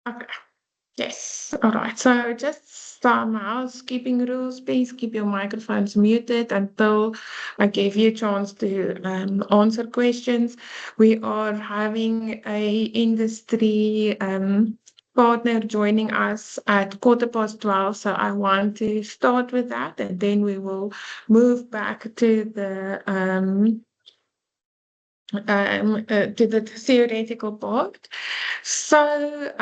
Okay. Yes. All right. So just some housekeeping rules. Please keep your microphones muted until I give you a chance to answer questions. We are having a industry partner joining us at 12:15. So I want to start with that, and then we will move back to the theoretical part. So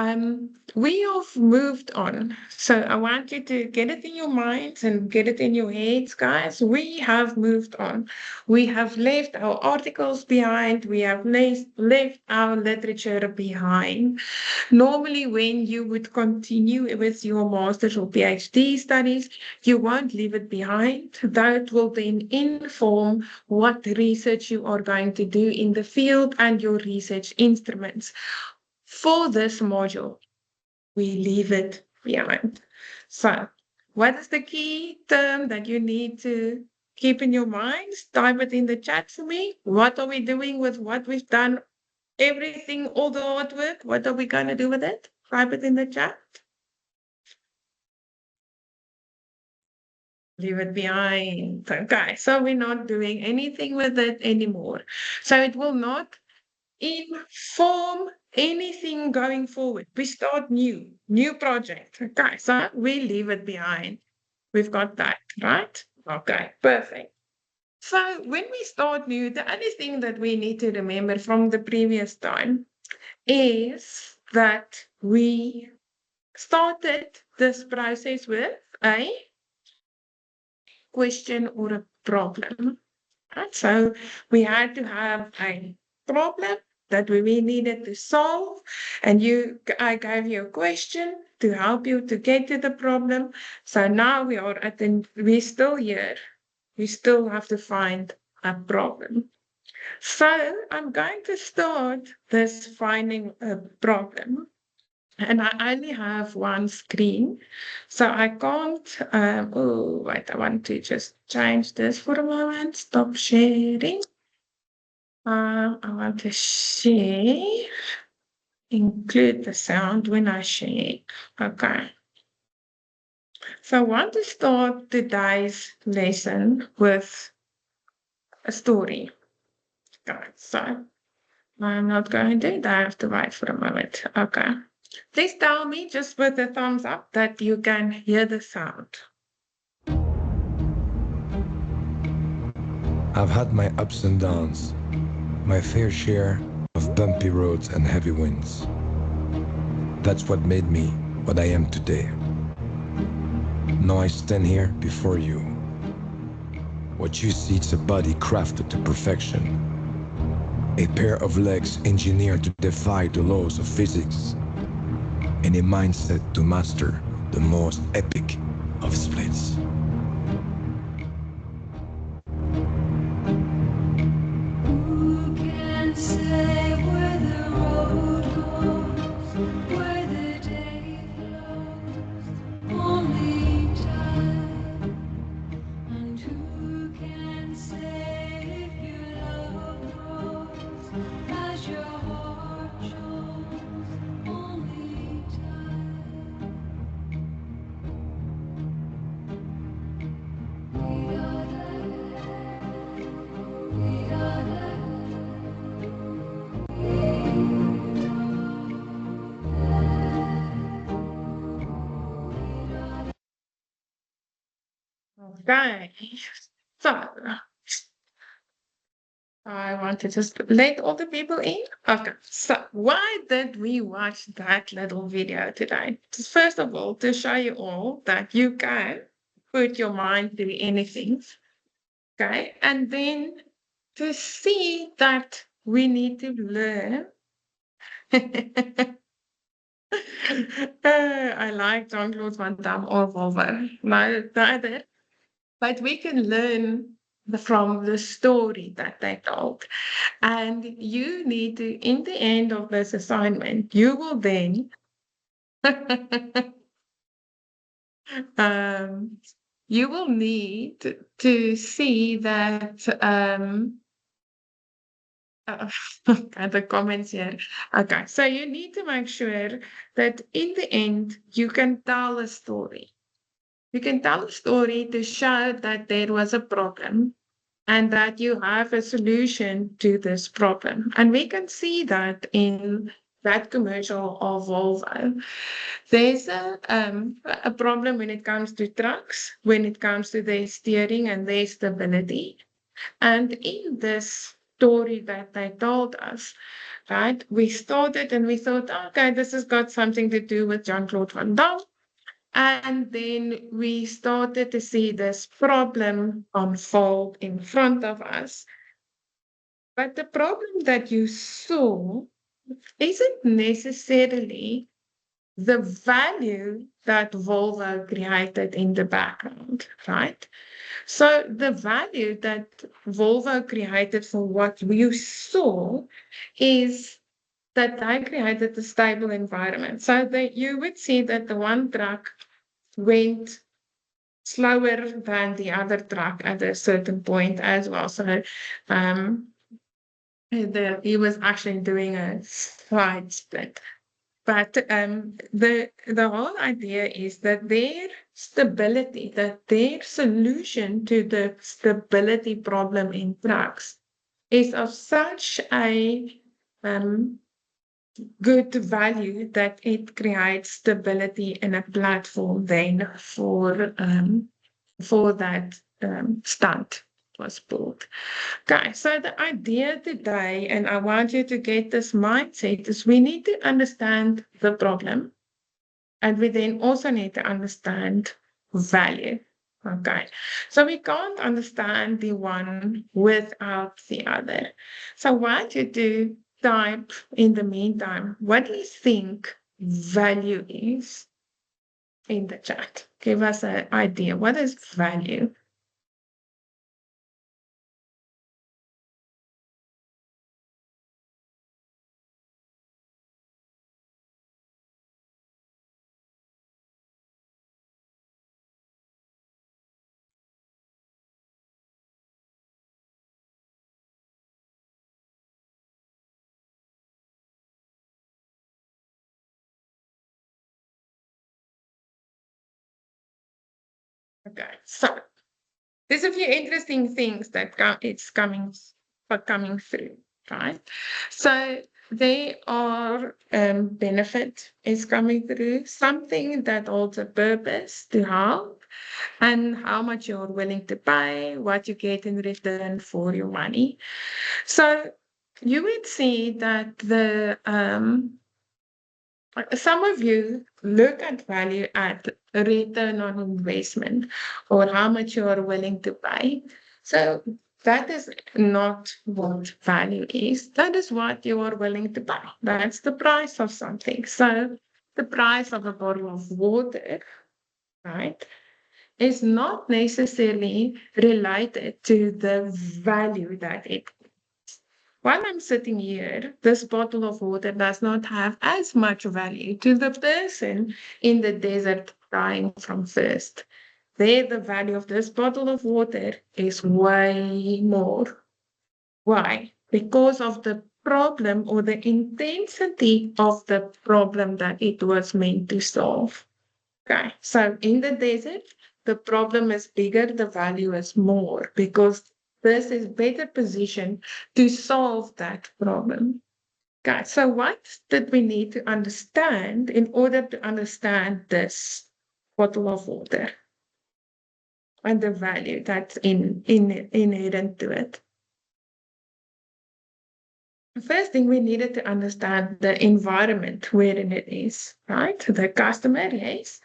we have moved on. So I want you to get it in your minds and get it in your heads, guys. We have moved on. We have left our articles behind. We have left our literature behind. Normally, when you would continue with your master's or PhD studies, you won't leave it behind. That will then inform what research you are going to do in the field and your research instruments. For this module, we leave it behind. So, what is the key term that you need to keep in your minds? Type it in the chat for me. What are we doing with what we've done? Everything, all the hard work, what are we going to do with it? Type it in the chat. Leave it behind. Okay, so we're not doing anything with it anymore. So it will not inform anything going forward. We start new project. Okay, so we leave it behind. We've got that, right? Okay, perfect. So when we start new, the only thing that we need to remember from the previous time is that we started this process with a question or a problem. Right? So we had to have a problem that we needed to solve, and I gave you a question to help you to get to the problem. So now we're still here. We still have to find a problem. So I'm going to start this finding a problem. And I only have one screen, so I can't. Oh, wait, I want to just change this for a moment. Stop sharing. I want to share, include the sound when I share. Okay. So I want to start today's lesson with a story. Okay, so I'm not going to do that. I have to wait for a moment. Okay. Please tell me just with a thumbs up that you can hear the sound. I've had my ups and downs, my fair share of bumpy roads and heavy winds. That's what made me what I am today. Now I stand here before you. What you see is a body crafted to perfection, a pair of legs engineered to defy the laws of physics, and a mindset to master the most epic of splits. Okay. So I want to just let all the people in. Okay. So why did we watch that little video today? Just first of all, to show you all that you can put your mind to anything. Okay. And then to see that we need to learn. I like Jean-Claude Van Damme or Wolver. No, neither. But we can learn from the story that they told. And you need to, in the end of this assignment, you will then um, you will need to see that Uh, okay, the comments here. Okay, so you need to make sure that in the end you can tell a story. You can tell a story to show that there was a problem and that you have a solution to this problem. And we can see that in that commercial of Volvo. There's a problem when it comes to trucks, when it comes to their steering and their stability. And in this story that they told us, right, we started and we thought, okay, this has got something to do with Jean-Claude Van Damme. And then we started to see this problem unfold in front of us. But the problem that you saw isn't necessarily the value that Volvo created in the background, right? So the value that Volvo created for what you saw is that they created a stable environment. So that you would see that the one truck went slower than the other truck at a certain point as well. So um, he was actually doing a side split. But the whole idea is that their stability, that their solution to the stability problem in trucks is of such a good value that it creates stability and a platform then for that stunt was pulled. Okay, so the idea today, and I want you to get this mindset, is we need to understand the problem, and we then also need to understand value. Okay, so we can't understand the one without the other. So, what you do, type in the meantime, what do you think value is in the chat? Give us an idea. What is value? Okay, so there's a few interesting things that it's coming through, right? So they are benefit is coming through, something that holds a purpose to help, and how much you're willing to pay, what you get in return for your money. So you would see that the some of you look at value at return on investment or how much you are willing to pay. So that is not what value is. That is what you are willing to pay. That's the price of something. So the price of a bottle of water, right, is not necessarily related to the value that it. While I'm sitting here, this bottle of water does not have as much value to the person in the desert dying from thirst. There, the value of this bottle of water is way more. Why? Because of the problem or the intensity of the problem that it was meant to solve. Okay, so in the desert, the problem is bigger, the value is more because this is better positioned to solve that problem. Okay, so what did we need to understand in order to understand this bottle of water and the value that's inherent to it? The first thing we needed to understand the environment wherein it is, right? The customer, yes,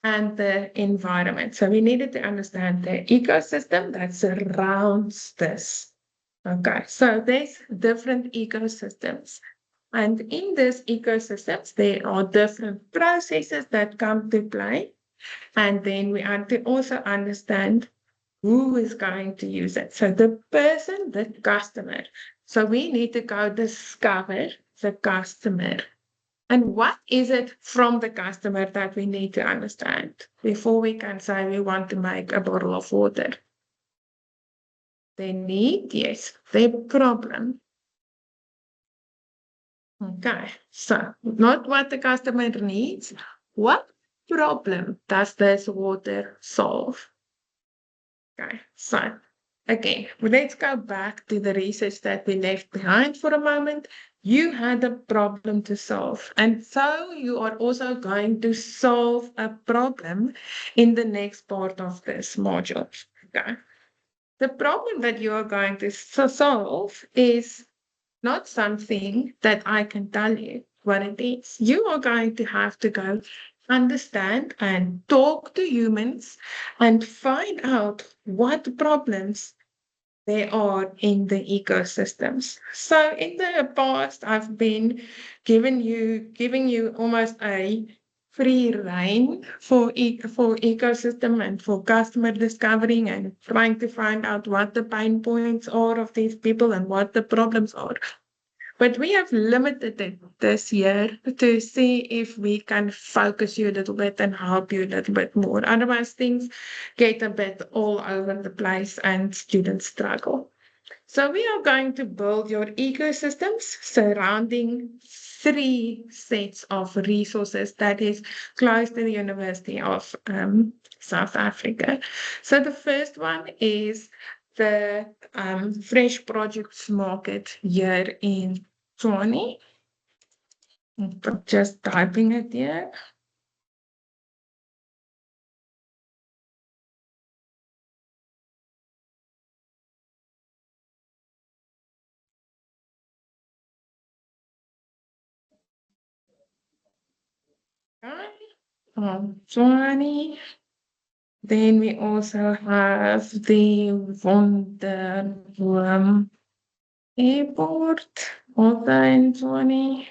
and the environment. So we needed to understand the ecosystem that surrounds this. Okay, so there's different ecosystems. And in these ecosystems, there are different processes that come to play. And then we have to also understand who is going to use it. So the person, the customer. So we need to go discover the customer. And what is it from the customer that we need to understand before we can say we want to make a bottle of water? Their need, yes. Their problem. Okay, so not what the customer needs, what problem does this water solve? Okay, so again, let's go back to the research that we left behind for a moment. You had a problem to solve, and so you are also going to solve a problem in the next part of this module. Okay. The problem that you are going to solve is not something that I can tell you what it is. You are going to have to go understand and talk to humans and find out what problems there are in the ecosystems. So in the past, I've been giving you almost a free rein for for ecosystem and for customer discovering and trying to find out what the pain points are of these people and what the problems are. But we have limited it this year to see if we can focus you a little bit and help you a little bit more. Otherwise, things get a bit all over the place and students struggle. So we are going to build your ecosystems surrounding three sets of resources that is close to the University of South Africa. So the first one is the fresh produce market here in Tshwane. I'm just typing it here. Tshwane. Then we also have the Wonderworm Airport, also in Tshwane.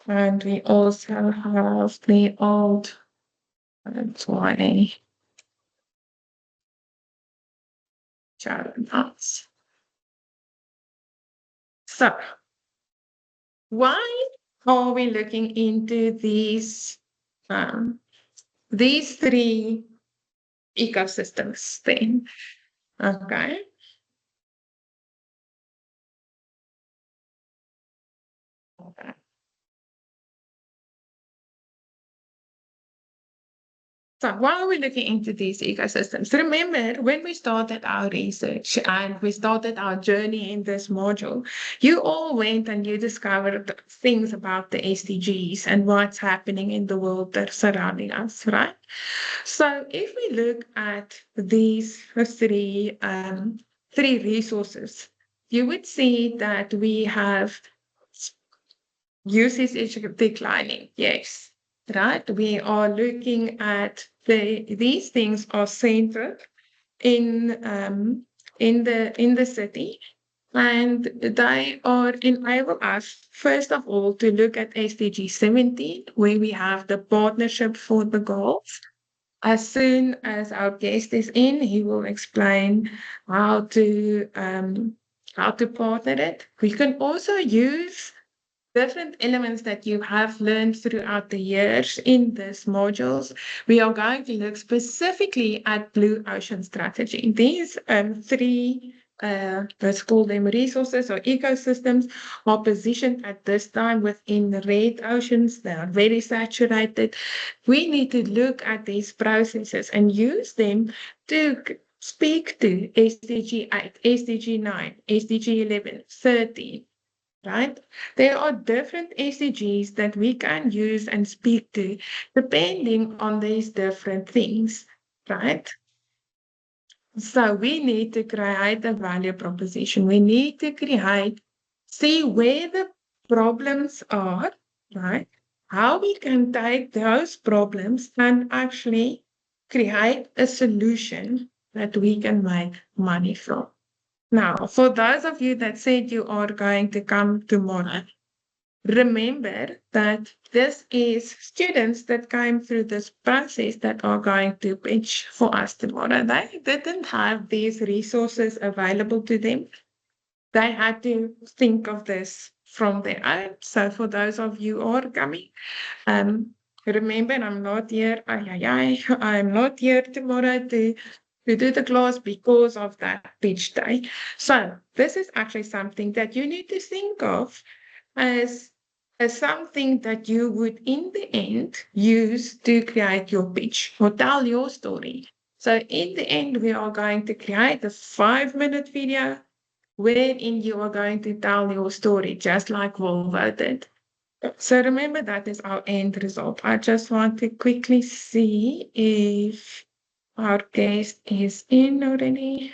And we also have the old Tshwane Chatham House. So, why are we looking into um, these three ecosystems then? Okay. Okay. So why are we looking into these ecosystems? Remember, when we started our research and we started our journey in this module, you all went and you discovered things about the SDGs and what's happening in the world that's surrounding us, right? So if we look at these three resources, you would see that we have usage is declining. Yes, right. We are looking at these things are centered in the city, and they are enable us first of all to look at SDG 17, where we have the partnership for the goals. As soon as our guest is in, he will explain how to partner it. We can also use different elements that you have learned throughout the years in these modules. We are going to look specifically at blue ocean strategy. These three, let's call them resources or ecosystems, are positioned at this time within the red oceans. They are very saturated. We need to look at these processes and use them to speak to SDG 8, SDG 9, SDG 11, 13, right? There are different SDGs that we can use and speak to depending on these different things, right? So we need to create a value proposition. We need to see where the problems are, right? How we can take those problems and actually create a solution that we can make money from. Now, for those of you that said you are going to come tomorrow, remember that this is students that came through this process that are going to pitch for us tomorrow. They didn't have these resources available to them. They had to think of this from their own. So for those of you who are coming, remember I'm not here. I'm not here tomorrow to do the class because of that pitch day. So this is actually something that you need to think of as, as something that you would in the end use to create your pitch or tell your story. So in the end, we are going to create a 5-minute video wherein you are going to tell your story, just like Volvo did. So remember, that is our end result. I just want to quickly see if our guest is in already.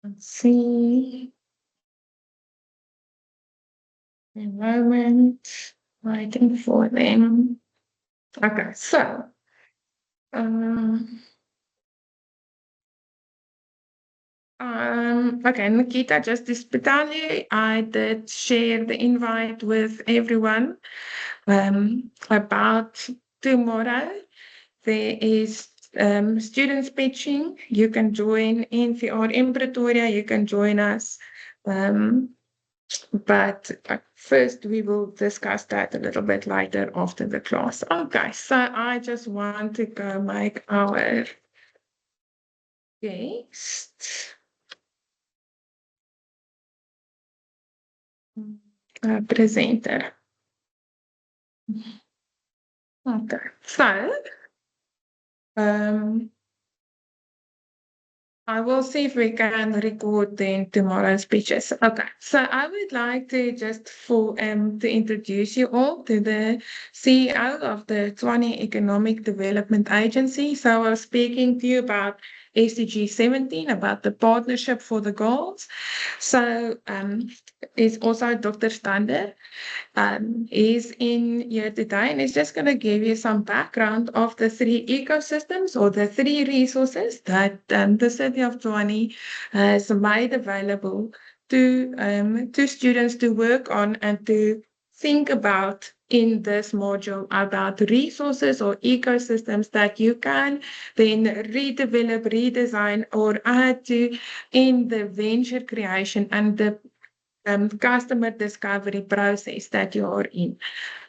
Let's see. A moment. Waiting for them. Okay, so um, okay, Nikita, just to tell you, I did share the invite with everyone about tomorrow. There is students pitching. You can join if you are in Pretoria. You can join us. Um, but first, we will discuss that a little bit later after the class. Okay, so I just want to go make our guest presenter. Okay, so um, I will see if we can record then tomorrow's speeches. Okay, so I would like to just to introduce you all to the CEO of the Tshwane Economic Development Agency. So I was speaking to you about SDG 17, about the partnership for the goals. So is also Dr. Stander. He's in here today and he's just going to give you some background of the 3 ecosystems or the 3 resources that the City of Tshwane has made available to students to work on and to think about in this module about resources or ecosystems that you can then redevelop, redesign, or add to in the venture creation and the customer discovery process that you are in.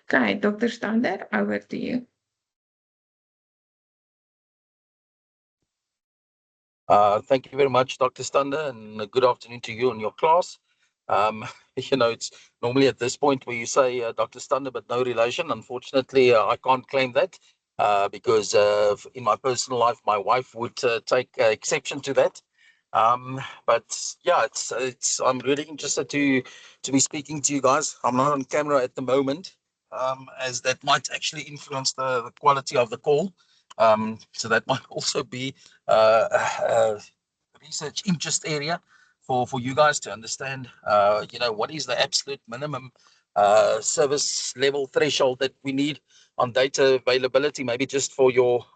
Okay, Dr. Stander, over to you. Thank you very much, Dr. Stander, and good afternoon to you and your class. It's normally at this point where you say Dr. Stander, but no relation. Unfortunately, I can't claim that because in my personal life, my wife would take exception to that. But yeah, it's. I'm really interested to be speaking to you guys. I'm not on camera at the moment, as that might actually influence the quality of the call. So that might also be a research interest area for you guys to understand. What is the absolute minimum service level threshold that we need on data availability? Maybe just for your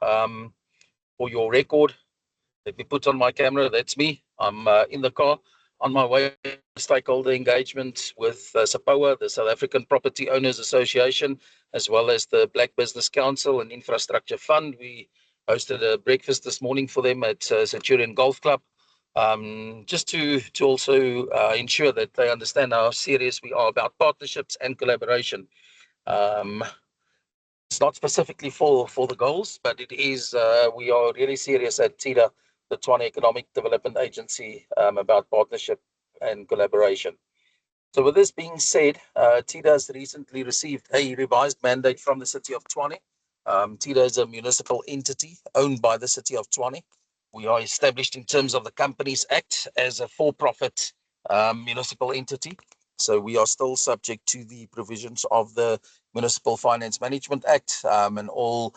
record. Let me put on my camera. That's me. I'm in the car on my way to stakeholder engagement with SAPOA, the South African Property Owners Association, as well as the Black Business Council and Infrastructure Fund. We hosted a breakfast this morning for them at Centurion Golf Club, just to also ensure that they understand how serious we are about partnerships and collaboration. Um, it's not specifically for the goals, but it is. We are really serious at TIDA, the Tshwane Economic Development Agency, about partnership and collaboration. So with this being said, TIDA has recently received a revised mandate from the City of Tshwane. TIDA is a municipal entity owned by the City of Tshwane. We are established in terms of the Companies Act as a for-profit municipal entity. So we are still subject to the provisions of the Municipal Finance Management Act and all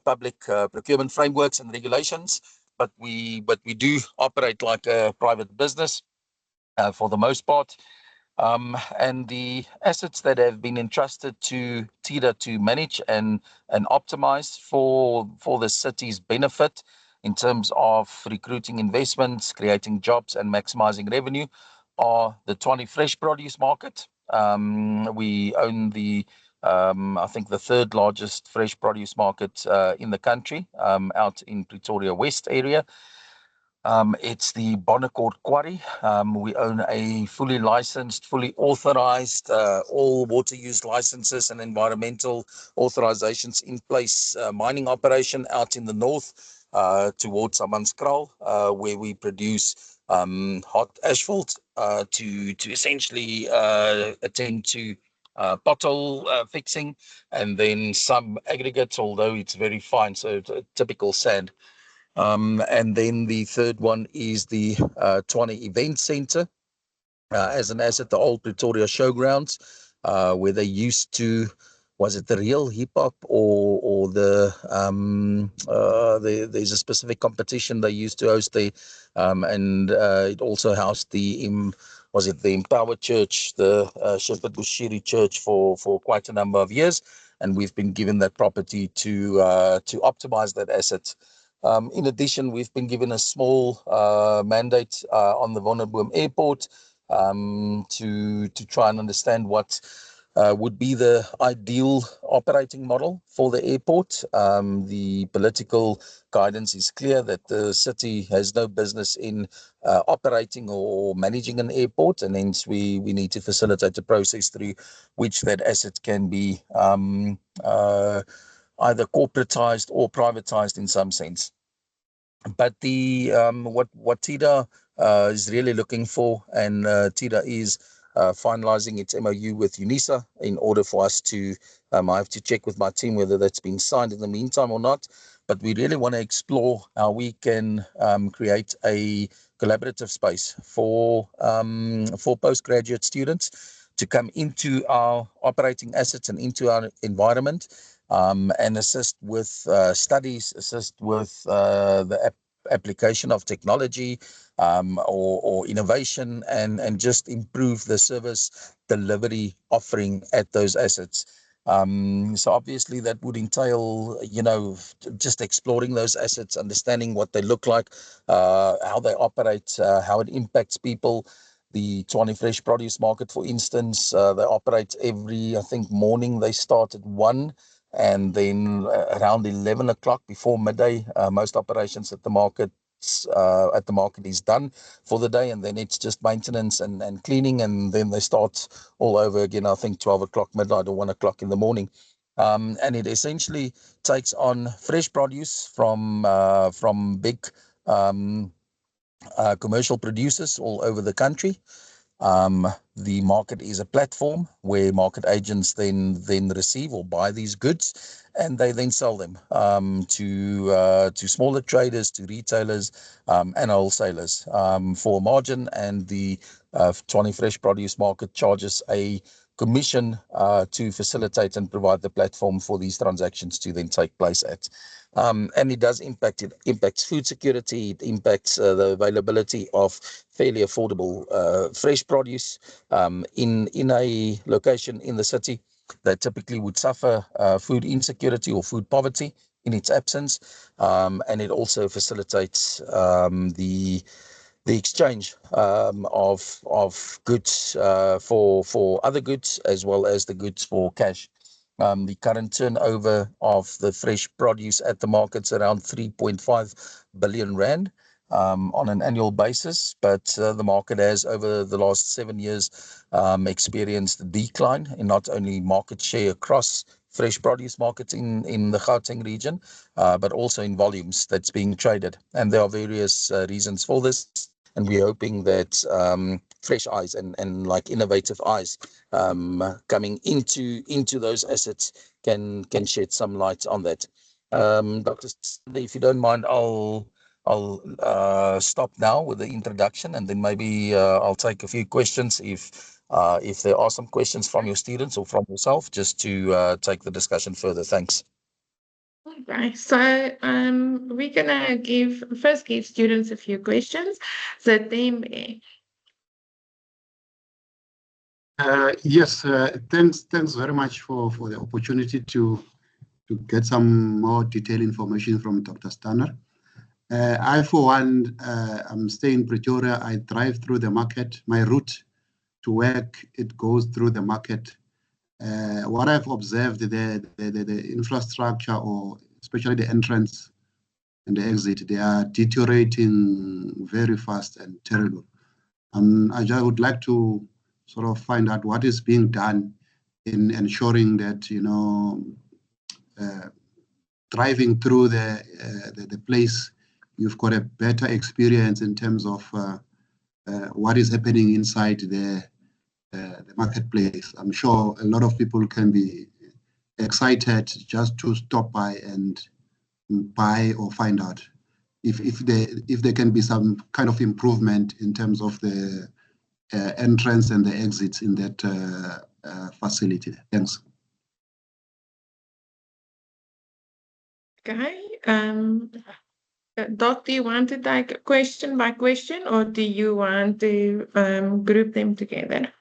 public procurement frameworks and regulations. But we do operate like a private business for the most part. And the assets that have been entrusted to TIDA to manage and optimize for the city's benefit in terms of recruiting investments, creating jobs, and maximizing revenue are the Tshwane fresh produce market. We own I think the 3rd largest fresh produce market in the country, out in Pretoria West area. It's the Bonnecourt Quarry. We own a fully licensed, fully authorized, all water use licenses and environmental authorizations in place mining operation out in the north towards Amanskraal, where we produce hot asphalt to essentially attend to pothole fixing, and then some aggregates, although it's very fine, so it's a typical sand. And then the third one is the Tshwane Event Center as an asset, the old Pretoria Showgrounds, where they used to, was it the real hip hop or there's a specific competition they used to host there, and it also housed was it the Empower Church, the Shepherd Bushiri Church for quite a number of years, and we've been given that property to optimize that asset. In addition, we've been given a small mandate on the Wonderboom Airport to try and understand what would be the ideal operating model for the airport. The political guidance is clear that the city has no business in operating or managing an airport, and hence we need to facilitate a process through which that asset can be either corporatized or privatized in some sense. But the what TIDA is really looking for, and TIDA is finalizing its MOU with UNISA in order for us to, I have to check with my team whether that's been signed in the meantime or not, but we really want to explore how we can create a collaborative space for postgraduate students to come into our operating assets and into our environment, and assist with studies, assist with the application of technology or innovation, and just improve the service delivery offering at those assets. So obviously that would entail, just exploring those assets, understanding what they look like, how they operate, how it impacts people. The Tshwane Fresh Produce Market, for instance, they operate every, I think, morning. They start at 1, and then around 11 o'clock before midday, most operations at the market is done for the day, and then it's just maintenance and cleaning, and then they start all over again, I think 12 o'clock midnight or 1 o'clock in the morning. And it essentially takes on fresh produce from big commercial producers all over the country. The market is a platform where market agents then receive or buy these goods, and they then sell them to smaller traders, to retailers, and wholesalers for a margin. And the Tshwane Fresh Produce Market charges a commission to facilitate and provide the platform for these transactions to then take place at. And it impacts food security, it impacts the availability of fairly affordable fresh produce in a location in the city that typically would suffer food insecurity or food poverty in its absence. And it also facilitates the exchange of goods for other goods, as well as the goods for cash. The current turnover of the fresh produce at the market's around 3.5 billion rand on an annual basis, but the market has, over the last 7 years, experienced a decline in not only market share across fresh produce markets in the Gauteng region, but also in volumes that's being traded. And there are various reasons for this, and we're hoping that fresh eyes and like innovative eyes coming into those assets can shed some light on that. Dr. Stande, if you don't mind, I'll stop now with the introduction, and then maybe I'll take a few questions if there are some questions from your students or from yourself, just to take the discussion further. Thanks. Okay, so we're gonna give students a few questions that they may. Yes, thanks very much for the opportunity to get some more detailed information from Dr. Stande. I, for one, I'm staying in Pretoria. I drive through the market. My route to work, it goes through the market. What I've observed, the infrastructure, or especially the entrance and the exit, they are deteriorating very fast and terrible. I just would like to sort of find out what is being done in ensuring that, driving through the place, you've got a better experience in terms of what is happening inside the marketplace. I'm sure a lot of people can be excited just to stop by and buy or find out if there can be some kind of improvement in terms of the entrance and the exits in that facility. Thanks. Okay. Doc, do you want to take question by question, or do you want to group them together?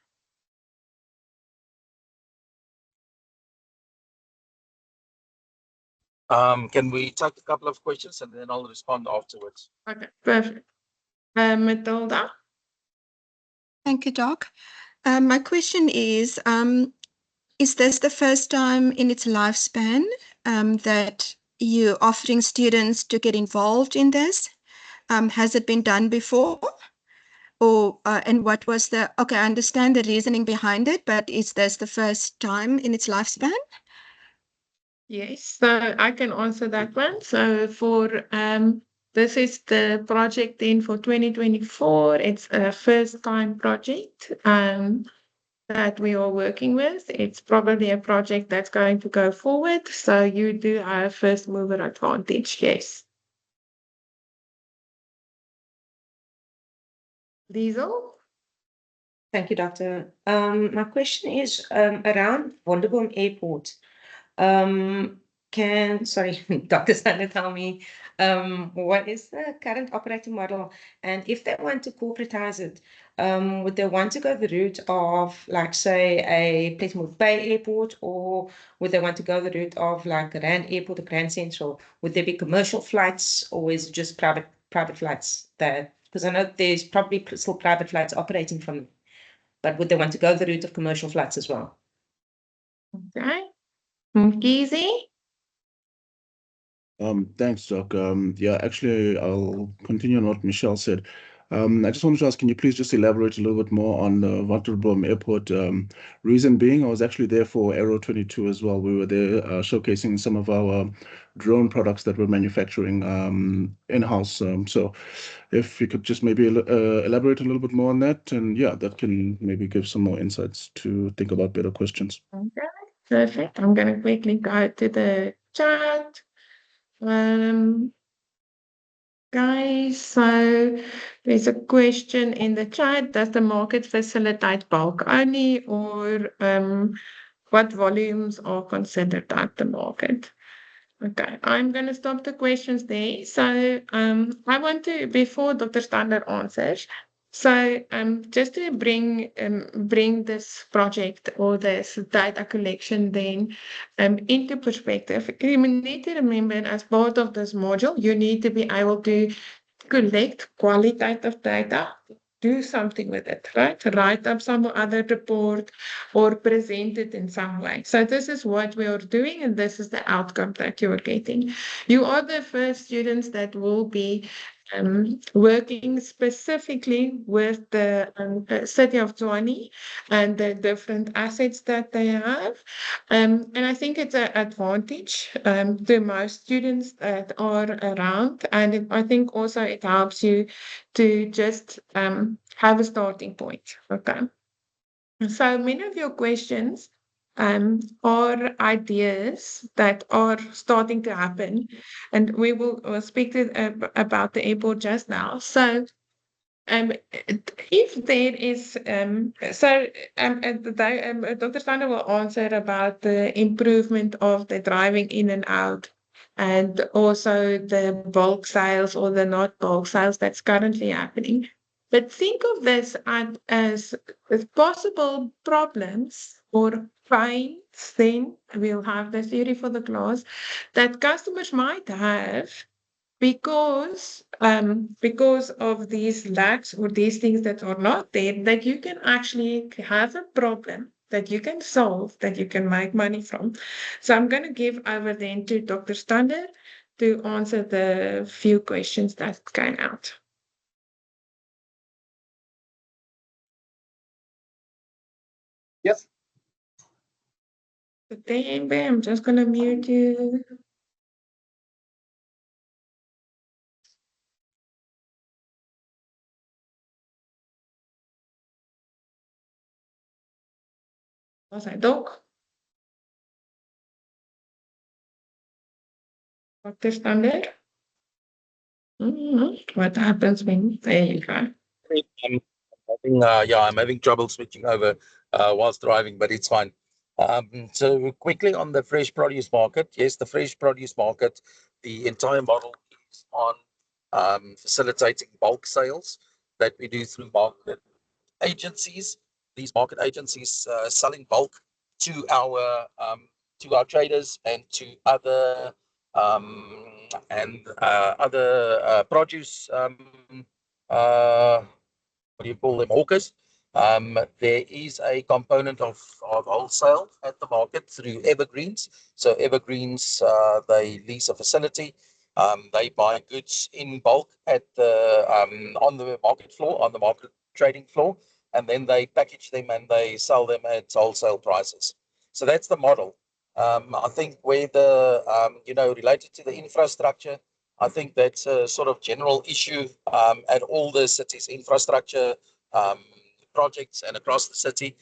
Can we take a couple of questions and then I'll respond afterwards? Okay, perfect. Matilda? Thank you, Doc. My question is this the first time in its lifespan that you're offering students to get involved in this? Has it been done before? Or and what was the, okay, I understand the reasoning behind it, but is this the first time in its lifespan? Yes, so I can answer that one. So for this is the project then for 2024. It's a first time project that we are working with. It's probably a project that's going to go forward. So you do have first mover advantage, yes. Diesel? Thank you, Doctor. My question is around Wonderboom Airport. Sorry, Dr. Sander, tell me what is the current operating model? And if they want to corporatize it, would they want to go the route of, like, say, a Plymouth Bay Airport, or would they want to go the route of, like, Rand Airport or Grand Central? Would there be commercial flights, or is it just private flights? Because I know there's probably still private flights operating from them, but would they want to go the route of commercial flights as well? Okay. Mkhize? Thanks, Doc. Yeah, actually, I'll continue on what Michelle said. I just wanted to ask, can you please just elaborate a little bit more on the Wonderboom Airport? Reason being, I was actually there for Aero 22 as well. We were there showcasing some of our drone products that we're manufacturing in-house. So if you could just maybe elaborate a little bit more on that, and yeah, that can maybe give some more insights to think about better questions. Okay, perfect. I'm going to quickly go to the chat. Guys, so there's a question in the chat. Does the market facilitate bulk only, or what volumes are considered at the market? Okay, I'm going to stop the questions there. So I want to, before Dr. Stander answers, so just to bring this project or this data collection then into perspective, you need to remember as part of this module, you need to be able to collect qualitative data, do something with it, right? Write up some other report or present it in some way. So this is what we are doing, and this is the outcome that you are getting. You are the first students that will be working specifically with the city of Tshwane and the different assets that they have. And I think it's an advantage to most students that are around. And I think also it helps you to just have a starting point. Okay. So many of your questions are ideas that are starting to happen, and we will speak about the airport just now. So, if there is, Dr. Sander will answer about the improvement of the driving in and out, and also the bulk sales or the not bulk sales that's currently happening. But think of this as possible problems or fines, then we'll have the theory for the class, that customers might have because of these lacks or these things that are not there, that you can actually have a problem that you can solve, that you can make money from. So I'm going to give over then to Dr. Stander to answer the few questions that came out. Yes. So Tembe, I'm just going to mute you. Was hy dog? Dr. Standard? What happens when there you go? I'm having trouble switching over whilst driving, but it's fine. So quickly on the fresh produce market, yes, the fresh produce market, the entire model is on facilitating bulk sales that we do through market agencies. These market agencies selling bulk to our traders and to other produce what do you call them, hawkers. There is a component of wholesale at the market through evergreens. So evergreens, they lease a facility. They buy goods in bulk at on the market floor, on the market trading floor, and then they package them and they sell them at wholesale prices. So that's the model. I think where the related to the infrastructure, I think that's a sort of general issue at all the cities' infrastructure projects and across the city.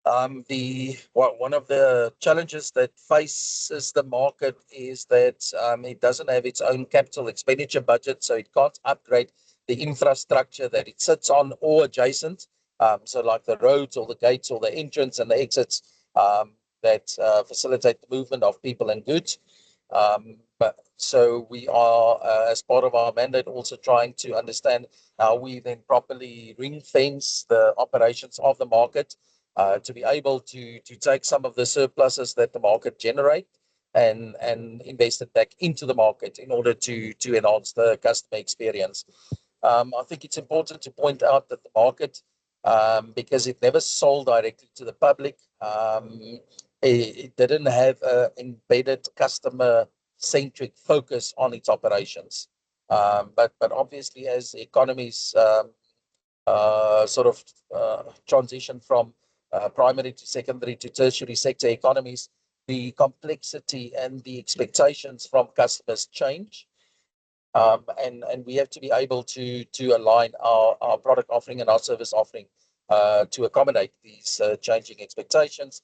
One of the challenges that faces the market is that it doesn't have its own capital expenditure budget, so it can't upgrade the infrastructure that it sits on or adjacent. So like the roads or the gates or the entrance and the exits that facilitate the movement of people and goods. But so we are, as part of our mandate, also trying to understand how we then properly ring fence the operations of the market to be able to take some of the surpluses that the market generate and invest it back into the market in order to enhance the customer experience. I think it's important to point out that the market, because it never sold directly to the public, it didn't have an embedded customer-centric focus on its operations. But obviously, as economies transition from primary to secondary to tertiary sector economies, the complexity and the expectations from customers change. And we have to be able to align our product offering and our service offering to accommodate these changing expectations,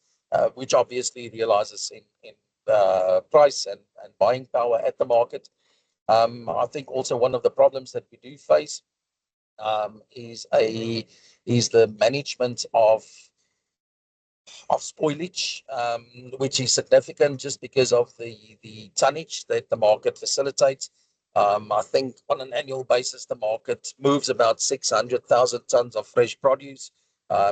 which obviously realizes in price and buying power at the market. I think also one of the problems that we do face is the management of spoilage, which is significant just because of the tonnage that the market facilitates. I think on an annual basis, the market moves about 600,000 tons of fresh produce.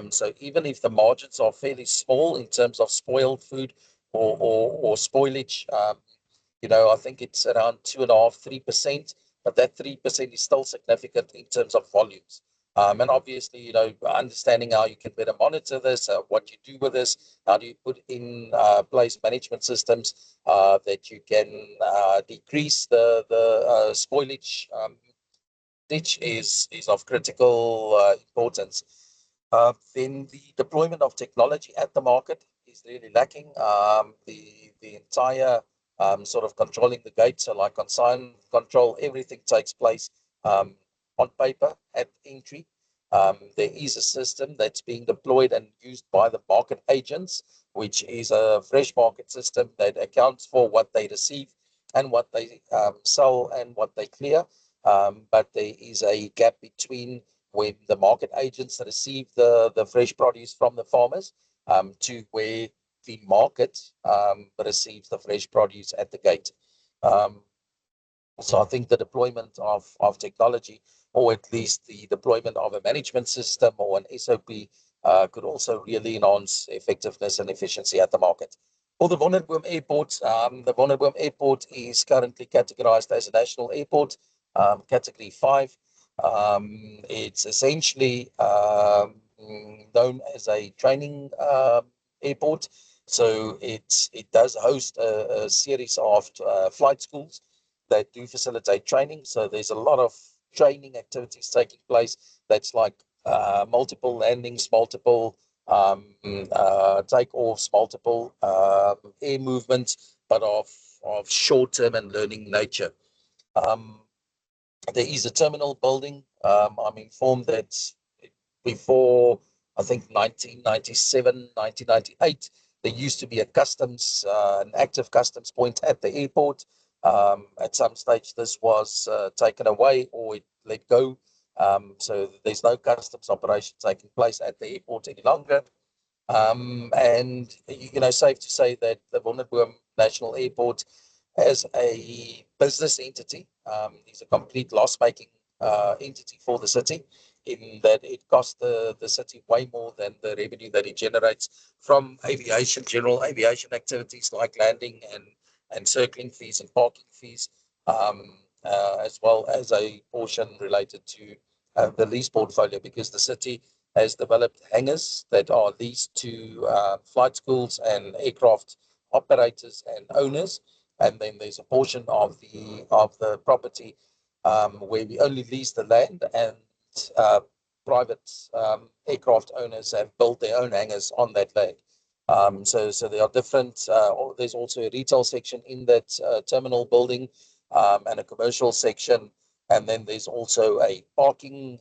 So even if the margins are fairly small in terms of spoiled food or spoilage, I think it's around 2.5–3%, but that 3% is still significant in terms of volumes. And obviously, understanding how you can better monitor this, what you do with this, how do you put in place management systems that you can decrease the spoilage, which is of critical importance. Then the deployment of technology at the market is really lacking. The entire sort of controlling the gate, so like consignment control, everything takes place on paper at entry. There is a system that's being deployed and used by the market agents, which is a fresh market system that accounts for what they receive and what they sell and what they clear. But there is a gap between when the market agents receive the fresh produce from the farmers to where the market receives the fresh produce at the gate. So I think the deployment of technology, or at least the deployment of a management system or an SOP, could also really enhance effectiveness and efficiency at the market. For the Wonderboom Airport, the Wonderboom Airport is currently categorized as a national airport, category 5. It's essentially known as a training airport. So it does host a series of flight schools that do facilitate training. So there's a lot of training activities taking place. That's like multiple landings, multiple takeoffs, multiple air movements, but of short-term and learning nature. There is a terminal building. I'm informed that before, I think 1997, 1998, there used to be a customs, an active customs point at the airport. At some stage, this was taken away or it let go. So there's no customs operation taking place at the airport any longer. And, safe to say that the Wonderboom National Airport as a business entity is a complete loss-making entity for the city, in that it costs the city way more than the revenue that it generates from aviation, general aviation activities like landing and circling fees and parking fees, as well as a portion related to the lease portfolio, because the city has developed hangars that are leased to flight schools and aircraft operators and owners. And then there's a portion of the property where we only lease the land, and private aircraft owners have built their own hangars on that land. So there are different. There's also a retail section in that terminal building, and a commercial section, and then there's also a parking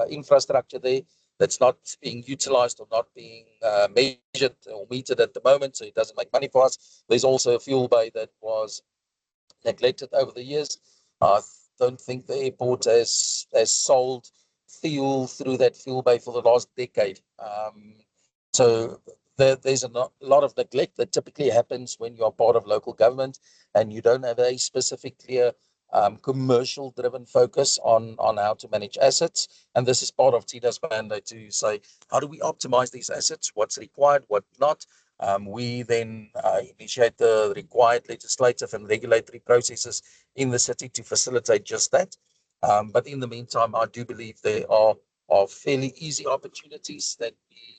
infrastructure there that's not being utilized or not being measured or metered at the moment, so it doesn't make money for us. There's also a fuel bay that was neglected over the years. I don't think the airport has sold fuel through that fuel bay for the last decade. So there's a lot of neglect that typically happens when you're part of local government and you don't have a specific, clear commercial driven focus on how to manage assets. And this is part of TIDA's mandate to say, how do we optimize these assets? What's required, what not? We then initiate the required legislative and regulatory processes in the city to facilitate just that. But in the meantime, I do believe there are fairly easy opportunities that we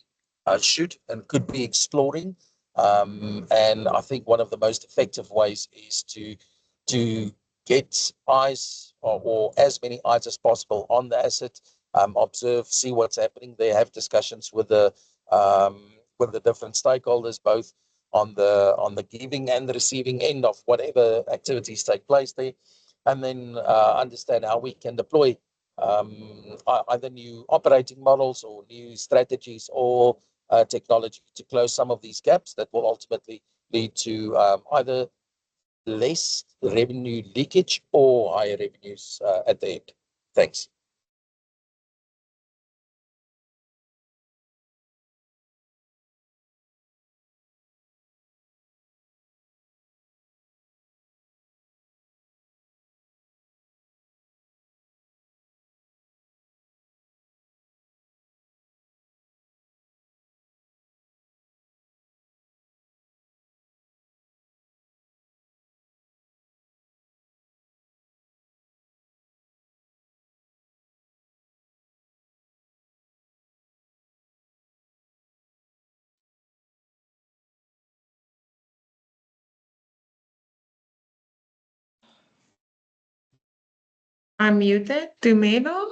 should and could be exploring. And I think one of the most effective ways is to get eyes or as many eyes as possible on the asset, observe, see what's happening there, have discussions with the different stakeholders, both on the giving and the receiving end of whatever activities take place there, and then understand how we can deploy either new operating models or new strategies or technology to close some of these gaps that will ultimately lead to either less revenue leakage or higher revenues at the end. Thanks. I'm muted. Tumelo?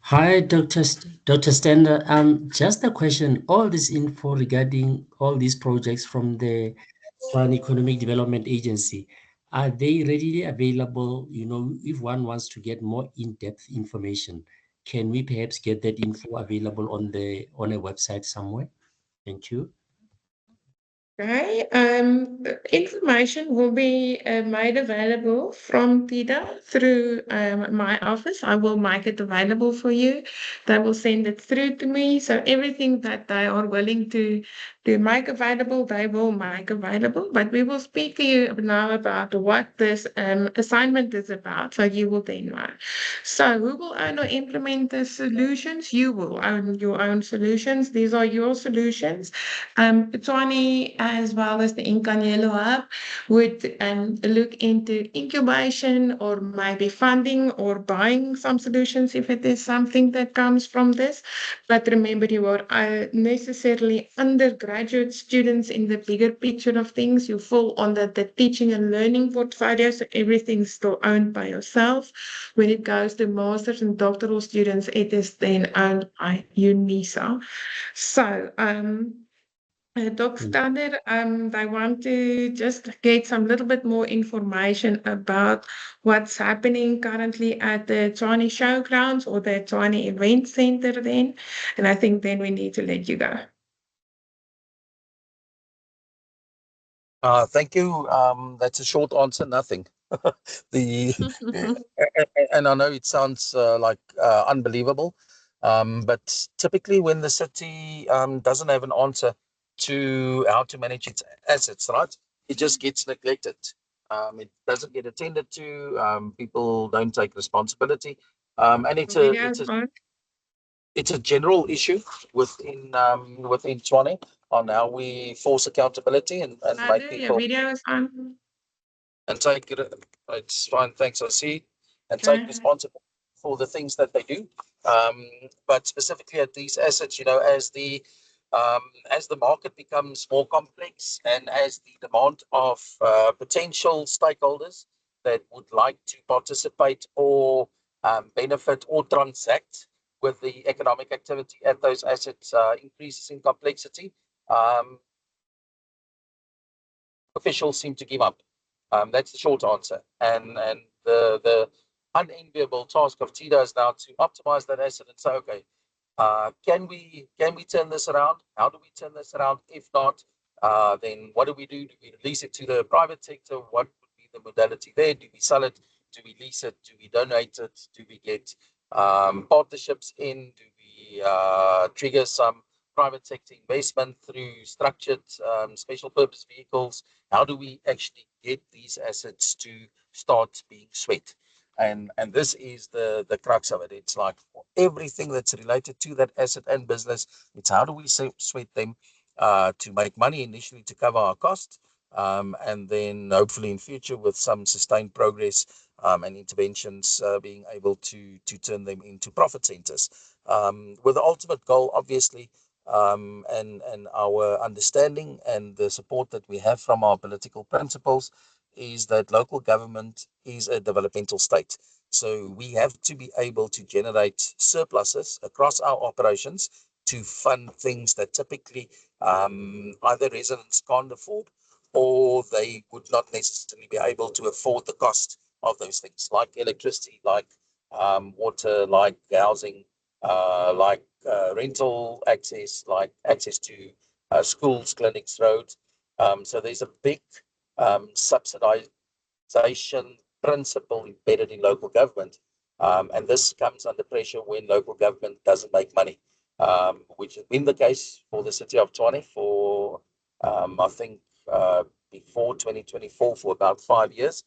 Hi, Dr. Stender. Just a question. All this info regarding all these projects from the Tshwane Economic Development Agency, are they readily available? If one wants to get more in-depth information, can we perhaps get that info available on a website somewhere? Thank you. Okay, the information will be made available from TIDA through my office. I will make it available for you. They will send it through to me. So everything that they are willing to make available, they will make available. But we will speak to you now about what this assignment is about, so you will then know. So who will own or implement the solutions? You will own your own solutions. These are your solutions. Tshwane as well as the Incanyelo Hub would look into incubation or maybe funding or buying some solutions if it is something that comes from this. But remember, you are necessarily undergraduate students in the bigger picture of things. You fall under the teaching and learning portfolio, so everything's still owned by yourself. When it goes to masters and doctoral students, it is then owned by UNISA. So, Dr. Stander, I want to just get some little bit more information about what's happening currently at the Tshwane Showgrounds or the Tshwane Event Center then, and I think then we need to let you go. Thank you. That's a short answer, nothing. The and I know it sounds like unbelievable, but typically when the city doesn't have an answer to how to manage its assets, right, it just gets neglected. It doesn't get attended to. People don't take responsibility, and it's a general issue within Tshwane on how we force accountability and make Your people video is on. and take it. It's fine, thanks. I see, and take responsibility for the things that they do. But specifically at these assets, as the market becomes more complex and as the demand of potential stakeholders that would like to participate or benefit or transact with the economic activity at those assets increases in complexity, officials seem to give up. That's the short answer. And the unenviable task of TIDA is now to optimize that asset and say, okay, can we turn this around? How do we turn this around? If not, then what do we do? Do we release it to the private sector? What would be the modality there? Do we sell it? Do we lease it? Do we donate it? Do we get partnerships in? Do we trigger some private sector investment through structured special purpose vehicles? How do we actually get these assets to start being sweat? And this is the crux of it. It's like everything that's related to that asset and business. It's how do we sweat them to make money initially to cover our costs, and then hopefully in future with some sustained progress and interventions being able to turn them into profit centers, with the ultimate goal, obviously, and our understanding and the support that we have from our political principles is that local government is a developmental state. So we have to be able to generate surpluses across our operations to fund things that typically either residents can't afford or they would not necessarily be able to afford the cost of those things, like electricity, like water, like housing, like rental access, like access to schools, clinics, roads. So there's a big subsidization principle embedded in local government. And this comes under pressure when local government doesn't make money, which has been the case for the city of Tshwane for, I think, before 2024 for about 5 years,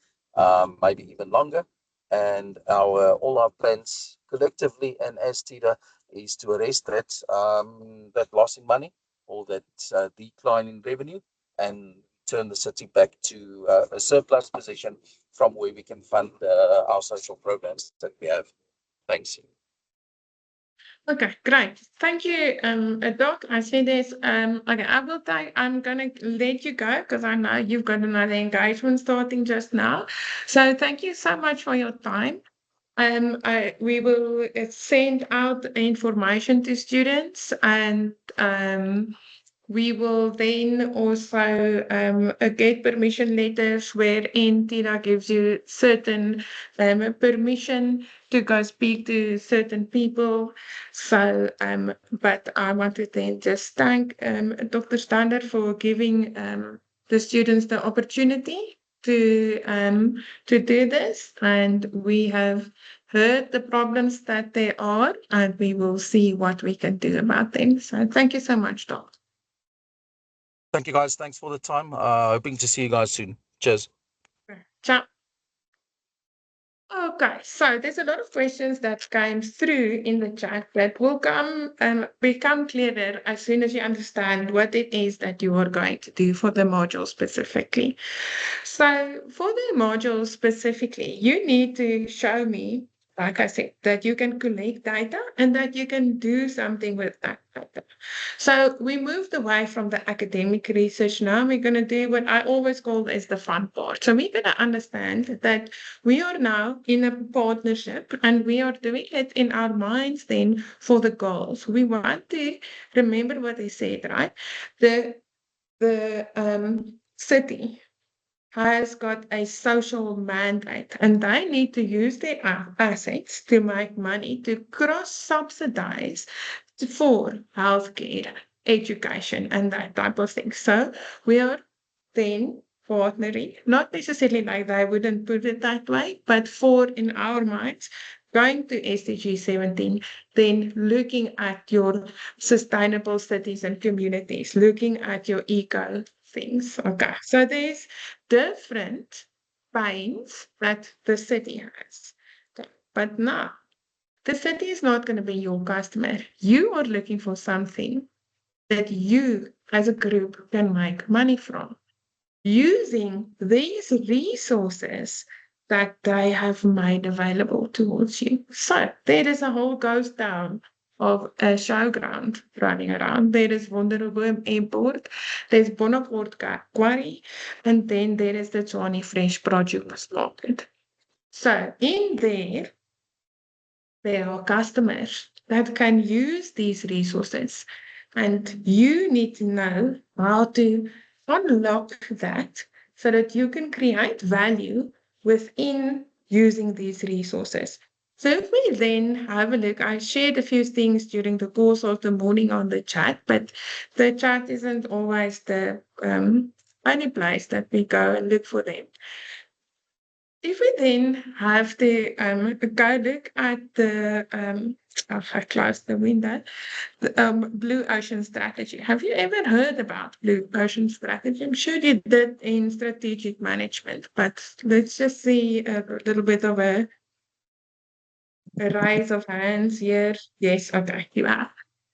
maybe even longer. And all our plans collectively and as TIDA is to arrest that loss in money or that decline in revenue and turn the city back to a surplus position from where we can fund our social programs that we have. Thanks. Okay, great. Thank you, Doc. I see this. Okay, I'm gonna let you go because I know you've got another engagement starting just now. So thank you so much for your time. We will send out information to students and we will then also get permission letters wherein TIDA gives you certain permission to go speak to certain people. So, but I want to then just thank Dr. Stander for giving the students the opportunity to do this, and we have heard the problems that there are, and we will see what we can do about them. So, thank you so much, Doc. Thank you, guys. Thanks for the time. Hoping to see you guys soon. Cheers. Ciao. Okay, so there's a lot of questions that came through in the chat that will become clearer as soon as you understand what it is that you are going to do for the module specifically. So for the module specifically, you need to show me, like I said, that you can collect data and that you can do something with that data. So we moved away from the academic research. Now we're going to do what I always call as the fun part. So we're going to understand that we are now in a partnership and we are doing it in our minds then for the goals. We want to remember what they said, right? The city has got a social mandate and they need to use their assets to make money to cross-subsidize for healthcare, education, and that type of thing. So we are then partnering, not necessarily like they wouldn't put it that way, but for in our minds, going to SDG 17, then looking at your sustainable cities and communities, looking at your eco things. Okay, so there's different pains that the city has. Okay. But now, the city is not going to be your customer. You are looking for something that you as a group can make money from using these resources that they have made available towards you. So there is a whole ghost town of a showground running around. There is Wonderboom Airport, there's Bonaparte Quarry, and then there is the Tshwane Fresh Produce Market. So in there are customers that can use these resources, and you need to know how to unlock that so that you can create value within using these resources. So if we then have a look, I shared a few things during the course of the morning on the chat, but the chat isn't always the only place that we go and look for them. If we then have to go look at the, I closed the window, the Blue Ocean Strategy. Have you ever heard about Blue Ocean Strategy? I'm sure you did in strategic management, but let's just see a little bit of a rise of hands here. Yes, okay, you are.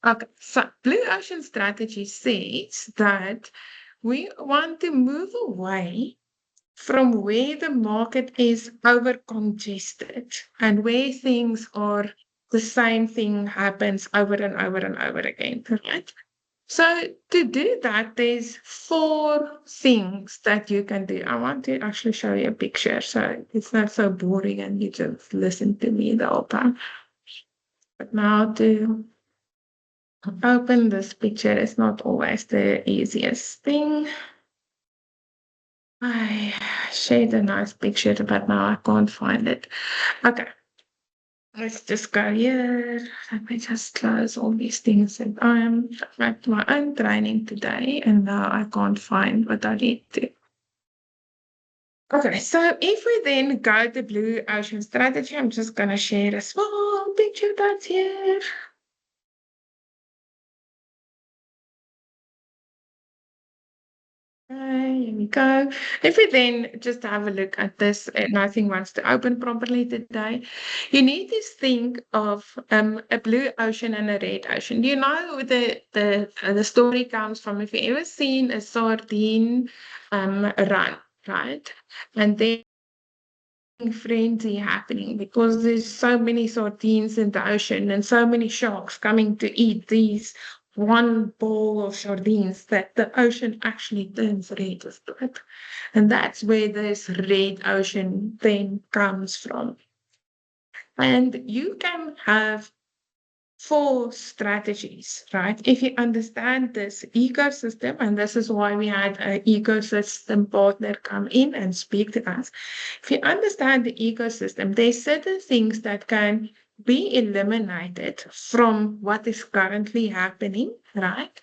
Okay, so Blue Ocean Strategy says that we want to move away from where the market is over congested and where things are the same thing happens over and over and over again, right? So to do that, there's 4 things that you can do. I want to actually show you a picture so it's not so boring and you just listen to me the whole time. But now to open this picture is not always the easiest thing. I shared a nice picture, but now I can't find it. Okay. Let's just go here. Let me just close all these things. And I am at my own training today, and now I can't find what I need to. Okay, so if we then go to Blue Ocean Strategy, I'm just going to share a small picture that's here. Okay, here we go. If we then just have a look at this, nothing wants to open properly today. You need to think of a blue ocean and a red ocean. You know the story comes from if you ever seen a sardine run, right? And then frenzy happening because there's so many sardines in the ocean and so many sharks coming to eat these one bowl of sardines that the ocean actually turns red with blood. And that's where this red ocean then comes from. And you can have 4 strategies, right? If you understand this ecosystem, and this is why we had an ecosystem partner come in and speak to us. If you understand the ecosystem, there's certain things that can be eliminated from what is currently happening, right?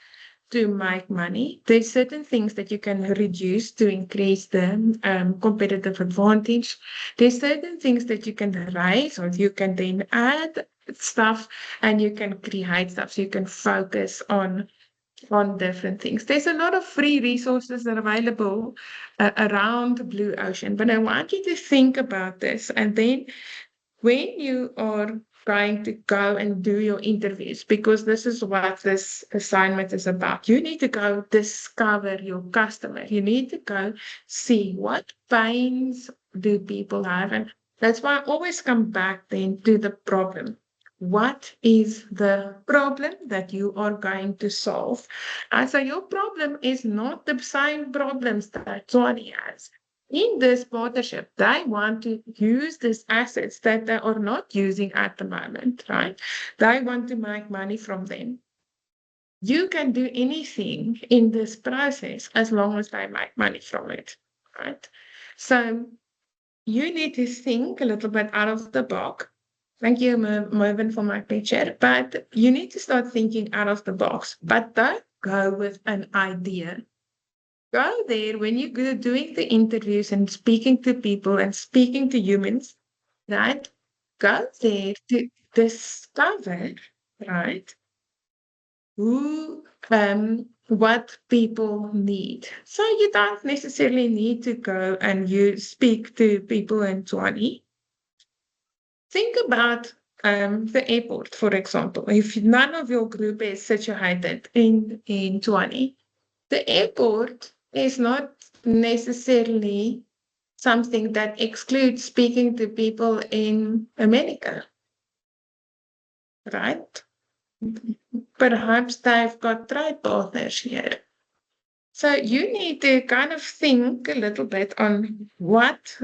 To make money. There's certain things that you can reduce to increase the competitive advantage. There's certain things that you can raise or you can then add stuff and you can create stuff. So you can focus on on different things. There's a lot of free resources that are available around the Blue Ocean, but I want you to think about this. And then when you are trying to go and do your interviews, because this is what this assignment is about, you need to go discover your customer. You need to go see what pains do people have. And that's why I always come back then to the problem. What is the problem that you are going to solve? And so your problem is not the same problems that Tony has. In this partnership, they want to use these assets that they are not using at the moment, right? They want to make money from them. You can do anything in this process as long as they make money from it, right? So you need to think a little bit out of the box. Thank you, Mervyn, for my picture. But you need to start thinking out of the box, but don't go with an idea. Go there when you're doing the interviews and speaking to people and speaking to humans, right? Go there to discover, right, who what people need. So you don't necessarily need to go and you speak to people in Tswane. Think about the airport, for example. If none of your group is situated in Tswane, the airport is not necessarily something that excludes speaking to people in America, right? Perhaps they've got trade partners here. So you need to kind of think a little bit on what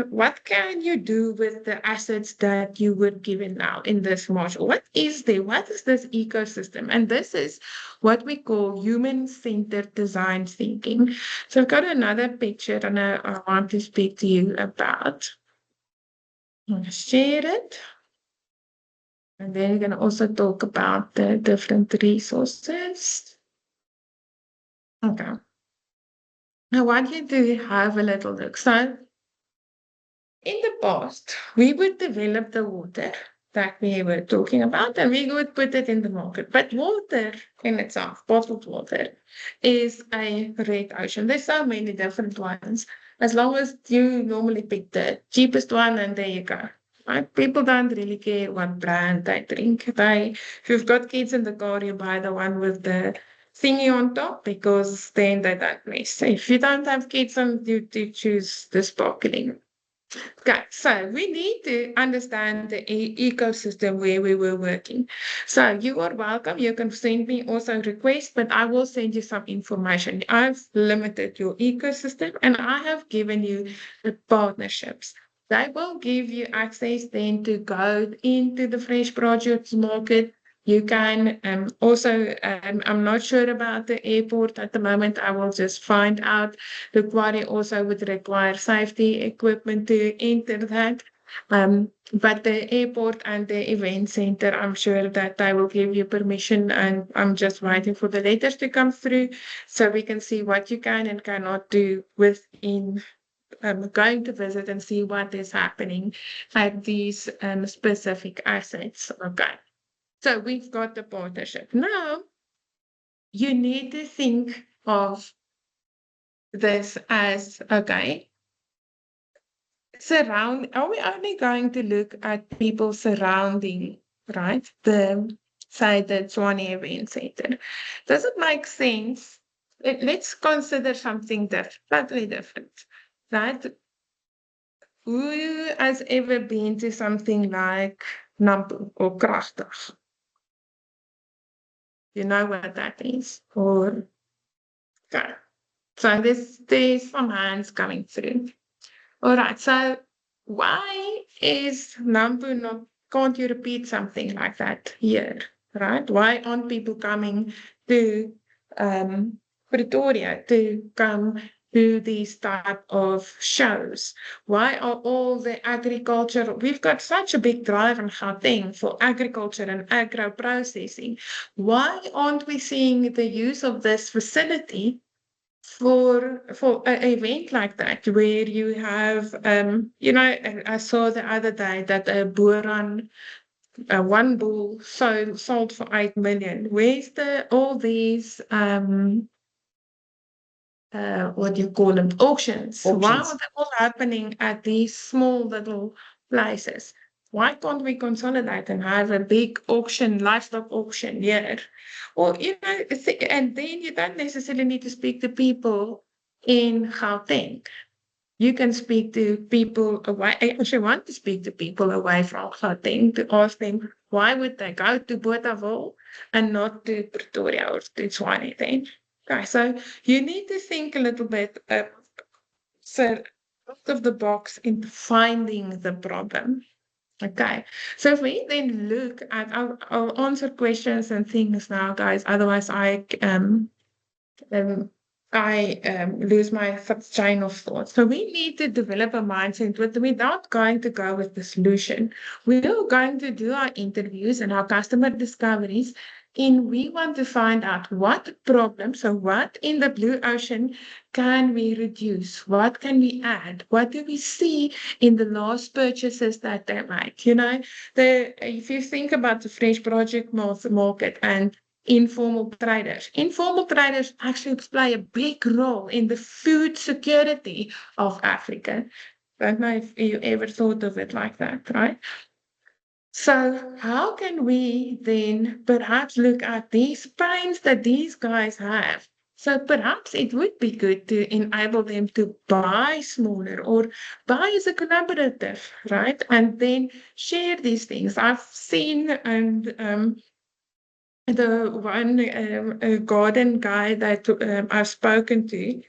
can you do with the assets that you were given now in this module? What is there? What is this ecosystem? And this is what we call human-centered design thinking. So I've got another picture and I want to speak to you about. I'm going to share it. And then we're going to also talk about the different resources. Okay. I want you to have a little look. So in the past, we would develop the water that we were talking about and we would put it in the market. But water in itself, bottled water, is a red ocean. There's so many different ones. As long as you normally pick the cheapest one and there you go. Right? People don't really care what brand they drink. If you've got kids in the car, you buy the one with the thingy on top because then they don't mess. If you don't have kids, then you choose the sparkling. Okay, so we need to understand the ecosystem where we were working. So you are welcome. You can send me also requests, but I will send you some information. I've limited your ecosystem and I have given you the partnerships. They will give you access then to go into the fresh produce market. You can also, I'm not sure about the airport at the moment. I will just find out. The quarry also would require safety equipment to enter that. But the airport and the event center, I'm sure that they will give you permission, and I'm just waiting for the letters to come through so we can see what you can and cannot do within going to visit and see what is happening at these specific assets. Okay. So we've got the partnership. Now, you need to think of this as, okay, are we only going to look at people surrounding, right, say the Tswane Event Center? Does it make sense? Let's consider something totally different, right? Who has ever been to something like Nampo or Kragtig? You know what that is? Or, okay. So there's some hands coming through. All right. So why is Nampo not, can't you repeat something like that here? Right? Why aren't people coming to Pretoria to come to these type of shows? Why are all the agriculture, we've got such a big drive in Gauteng for agriculture and agro processing. Why aren't we seeing the use of this facility for an event like that, where you have, I saw the other day that a boron one bull sold for 8 million. Where's all these what do you call them, auctions? Why are they all happening at these small little places? Why can't we consolidate and have a big auction, livestock auction here? Or, and then you don't necessarily need to speak to people in Gauteng. You can speak to people away. I actually want to speak to people away from Gauteng to ask them why would they go to Botawil and not to Pretoria or to Tshwane then. Okay, so you need to think a little bit so out of the box in finding the problem. Okay, so if we then look at, I'll answer questions and things now, guys. Otherwise, lose my chain of thought. So we need to develop a mindset we're not going to go with the solution. We're going to do our interviews and our customer discoveries, and we want to find out what problem, so what in the blue ocean can we reduce? What can we add? What do we see in the last purchases that they make? If you think about the fresh project market and informal traders actually play a big role in the food security of Africa. Don't know if you ever thought of it like that, right? So how can we then perhaps look at these pains that these guys have? So perhaps it would be good to enable them to buy smaller or buy as a collaborative, right? And then share these things. I've seen the one garden guy that I've spoken to,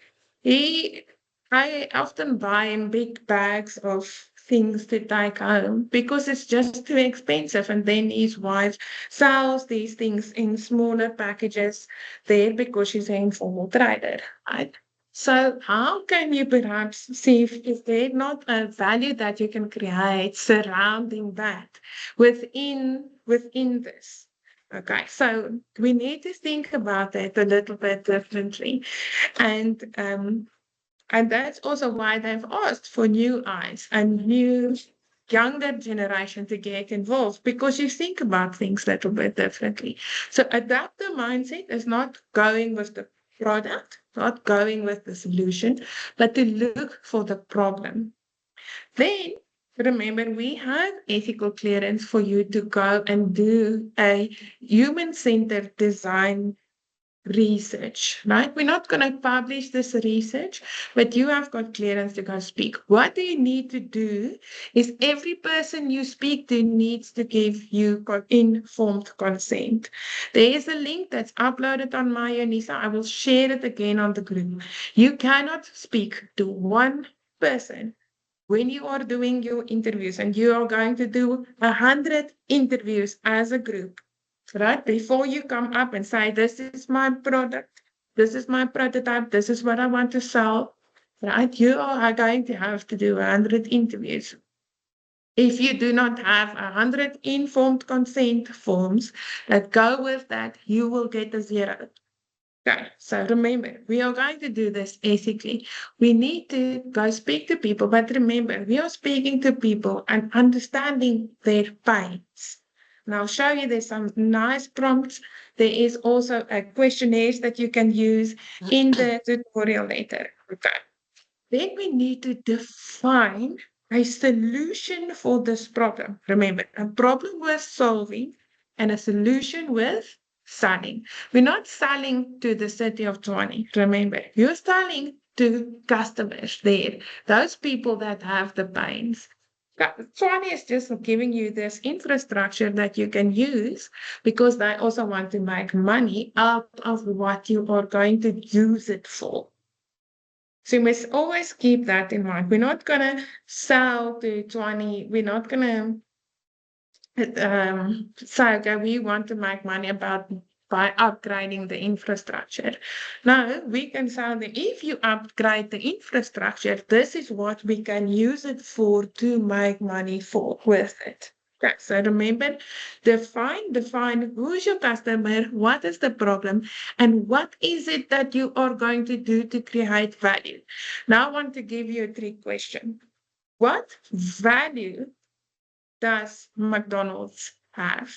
I often buy him big bags of things to take home because it's just too expensive. And then his wife sells these things in smaller packages there because she's an informal trader, right? So how can you perhaps see if is there not a value that you can create surrounding that within this? Okay, so we need to think about it a little bit differently. And that's also why they've asked for new eyes and new younger generation to get involved, because you think about things a little bit differently. So adaptive mindset is not going with the product, not going with the solution, but to look for the problem. Then remember, we have ethical clearance for you to go and do a human-centered design research, right? We're not going to publish this research, but you have got clearance to go speak. What do you need to do is every person you speak to needs to give you informed consent. There is a link that's uploaded on my Unisa. I will share it again on the group. You cannot speak to one person when you are doing your interviews, and you are going to do 100 interviews as a group, right? Before you come up and say, this is my product, this is my prototype, this is what I want to sell, right? You are going to have to do 100 interviews. If you do not have 100 informed consent forms that go with that, you will get a 0. Okay, so remember, we are going to do this ethically. We need to go speak to people, but remember, we are speaking to people and understanding their pains. And I'll show you there's some nice prompts. There is also a questionnaires that you can use in the tutorial later. Okay. Then we need to define a solution for this problem. Remember, a problem worth solving and a solution worth selling. We're not selling to the city of Tshwane. Remember, you're selling to customers there, those people that have the pains. Tshwane is just giving you this infrastructure that you can use because they also want to make money out of what you are going to use it for. So you must always keep that in mind. We're not going to sell to Tshwane. We're not going to say, okay, we want to make money by upgrading the infrastructure. No, we can sell if you upgrade the infrastructure, this is what we can use it for to make money with it. Okay, so remember, define who's your customer, what is the problem, and what is it that you are going to do to create value. Now I want to give you a trick question. What value does McDonald's have?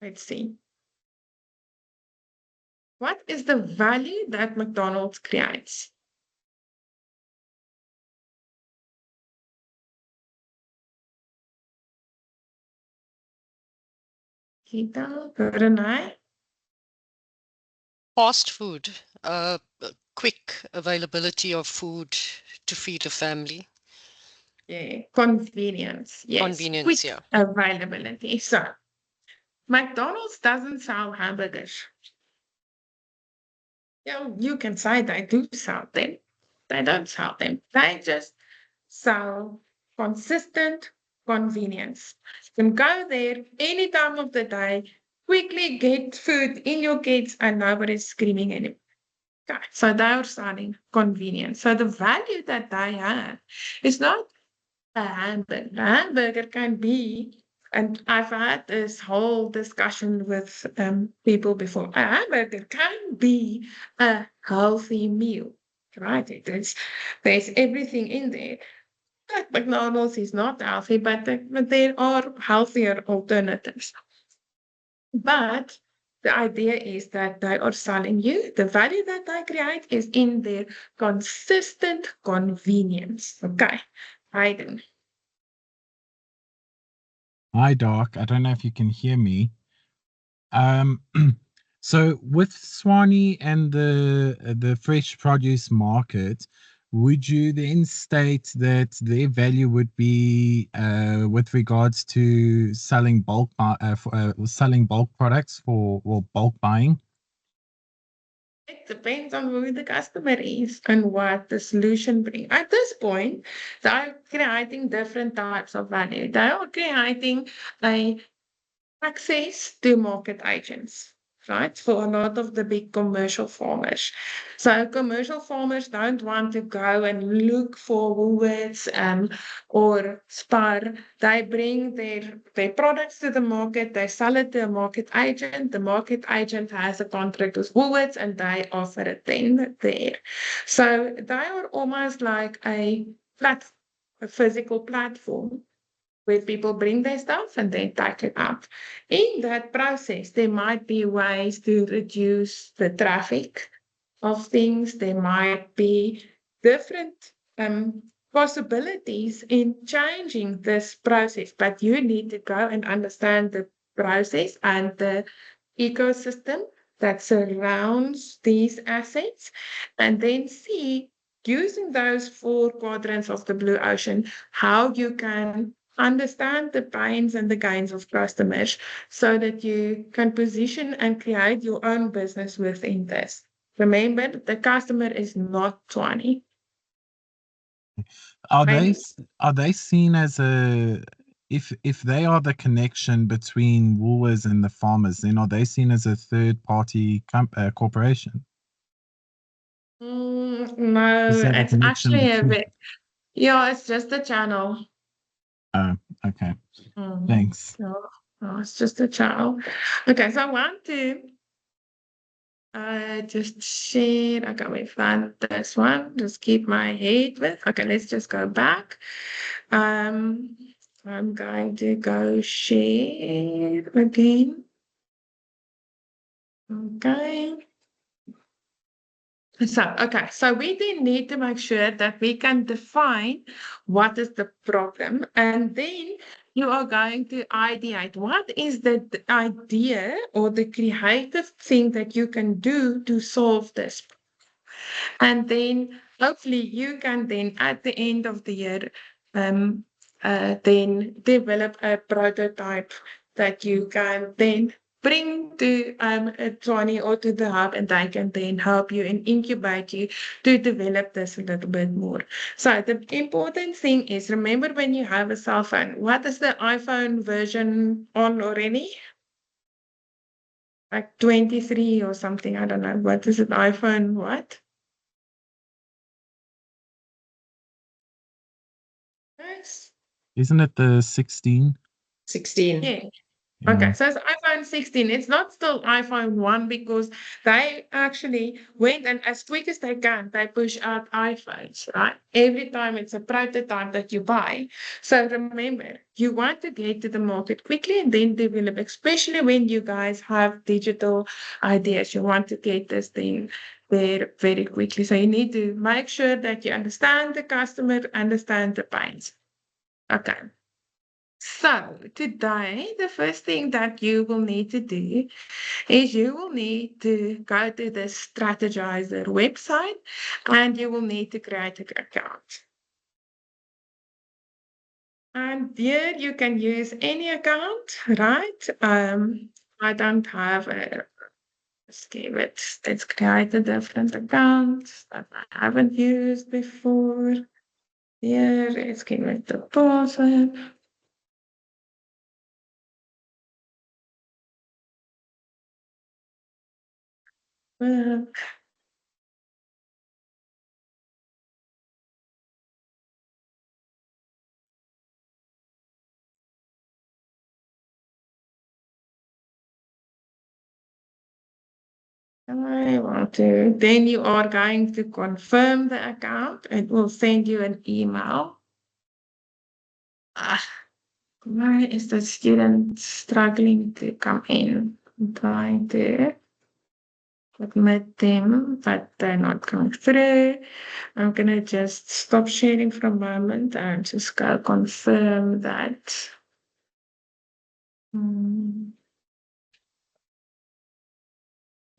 Let's see. What is the value that McDonald's creates? Gita, Renai? Fast food, quick availability of food to feed a family. Yeah, convenience. Yes, Convenience, quick yeah. availability. So, McDonald's doesn't sell hamburgers. Yeah, you can say they do sell them. They don't sell them. They just sell consistent convenience. You can go there any time of the day, quickly get food in your kids, and nobody's screaming anymore. Okay, so they are selling convenience. So the value that they have is not a hamburger. A hamburger can be, and I've had this whole discussion with people before. A hamburger can be a healthy meal, right? There's everything in there. Like McDonald's is not healthy, but there are healthier alternatives. But the idea is that they are selling you the value that they create is in their consistent convenience. Okay, Hayden. Hi, Doc. I don't know if you can hear me. So with Swanee and the fresh produce market, would you then state that their value would be with regards to selling selling bulk products for or bulk buying? It depends on who the customer is and what the solution brings. At this point, they're creating different types of value. They are creating a access to market agents, right? For a lot of the big commercial farmers. So commercial farmers don't want to go and look for Woolworths or Spar. They bring their products to the market, they sell it to a market agent. The market agent has a contract with Woolworths and they offer it then there. So they are almost like a physical platform where people bring their stuff and then take it out. In that process, there might be ways to reduce the traffic of things. There might be different possibilities in changing this process, but you need to go and understand the process and the ecosystem that surrounds these assets, and then see, using those 4 quadrants of the blue ocean, how you can understand the pains and the gains of customers so that you can position and create your own business within this. Remember, the customer is not 20. Are Maybe. they seen as a if they are the connection between Woolworths and the farmers, then are they seen as a third party corporation? No, Is that a it's connection actually a between? bit, yeah, it's just a channel. Oh, okay. Mm. Thanks. No, no, it's just a channel. Okay, so I want to just share. Okay, we found this one. Just keep my head with. Okay, let's just go back. I'm going to go share again. Okay. So we then need to make sure that we can define what is the problem, and then you are going to ideate what is the idea or the creative thing that you can do to solve this. And then hopefully you can then at the end of the year um, then develop a prototype that you can then bring to Tony or to the hub, and they can then help you and incubate you to develop this a little bit more. So the important thing is, remember when you have a cell phone, what is the iPhone version on already? Like 23 or something, I don't know. What is it, iPhone what? Yes. Isn't it the 16? 16. Yeah. Okay, so it's iPhone 16. It's not still iPhone 1 because they actually went and as quick as they can, they push out iPhones, right? Every time it's a prototype that you buy. So remember, you want to get to the market quickly and then develop, especially when you guys have digital ideas. You want to get this thing there very quickly. So you need to make sure that you understand the customer, understand the pains. Okay. So today, the first thing that you will need to do is you will need to go to the Strategizer website and you will need to create an account. And here you can use any account, right? I don't have a scheme. Let's create a different account that I haven't used before. Here, let's give it the password. I want to. Then you are going to confirm the account. It will send you an email. Ah, why is the student struggling to come in? I'm trying to admit them, but they're not coming through. I'm gonna just stop sharing for a moment and just go confirm that.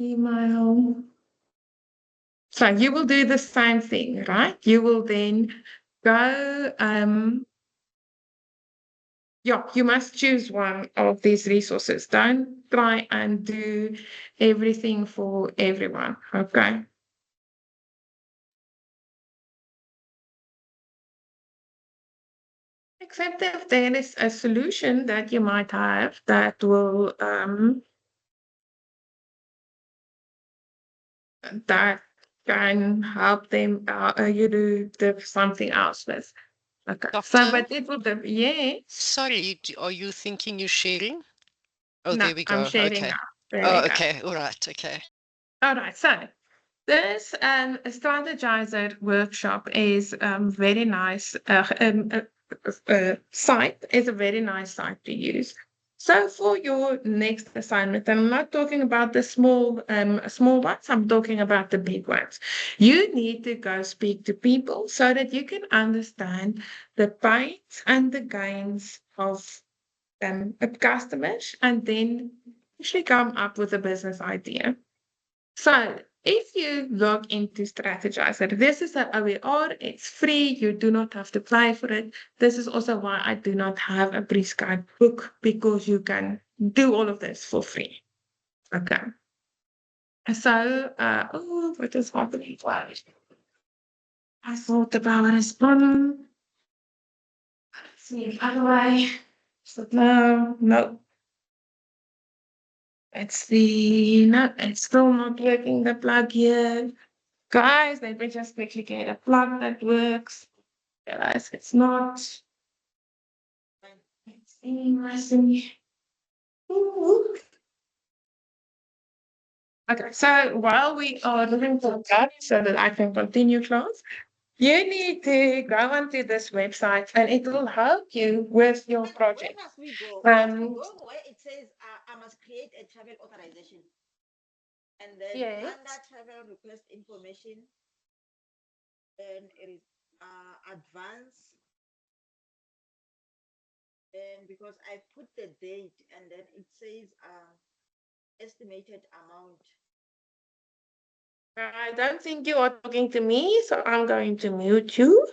Email. So you will do the same thing, right? You will then go, yeah, you must choose one of these resources. Don't try and do everything for everyone, okay? Except if there is a solution that you might have that will that can help them you do something else with. Okay. So, Doctor, but it will be, yes. sorry, are you thinking you're sharing? Oh, No, there we I'm go. sharing Okay. now. There we Oh, go. okay. All right. Okay. All right. So this strategizer workshop is very nice. Site is a very nice site to use. So for your next assignment, and I'm not talking about the small ones, I'm talking about the big ones. You need to go speak to people so that you can understand the pains and the gains of customers, and then actually come up with a business idea. So if you log into Strategizer, this is an OER, it's free, you do not have to pay for it. This is also why I do not have a prescribed book, because you can do all of this for free. Okay. So, oh, what is happening? I thought about responding. Let's see, other way. So, no. No, it's still not working, the plug here. Guys, let me just quickly get a plug that works. Realize it's not. Let's see, let's see. Ooh. Okay, so while we are looking for that so that I can continue class, you need to go onto this website and it will help you with your project. Where must we go? Um, Go where it says I must create a travel authorization. And then yes. under travel request information, then it is advance. And because I put the date and then it says estimated amount. I don't think you are talking to me, so I'm going to mute you.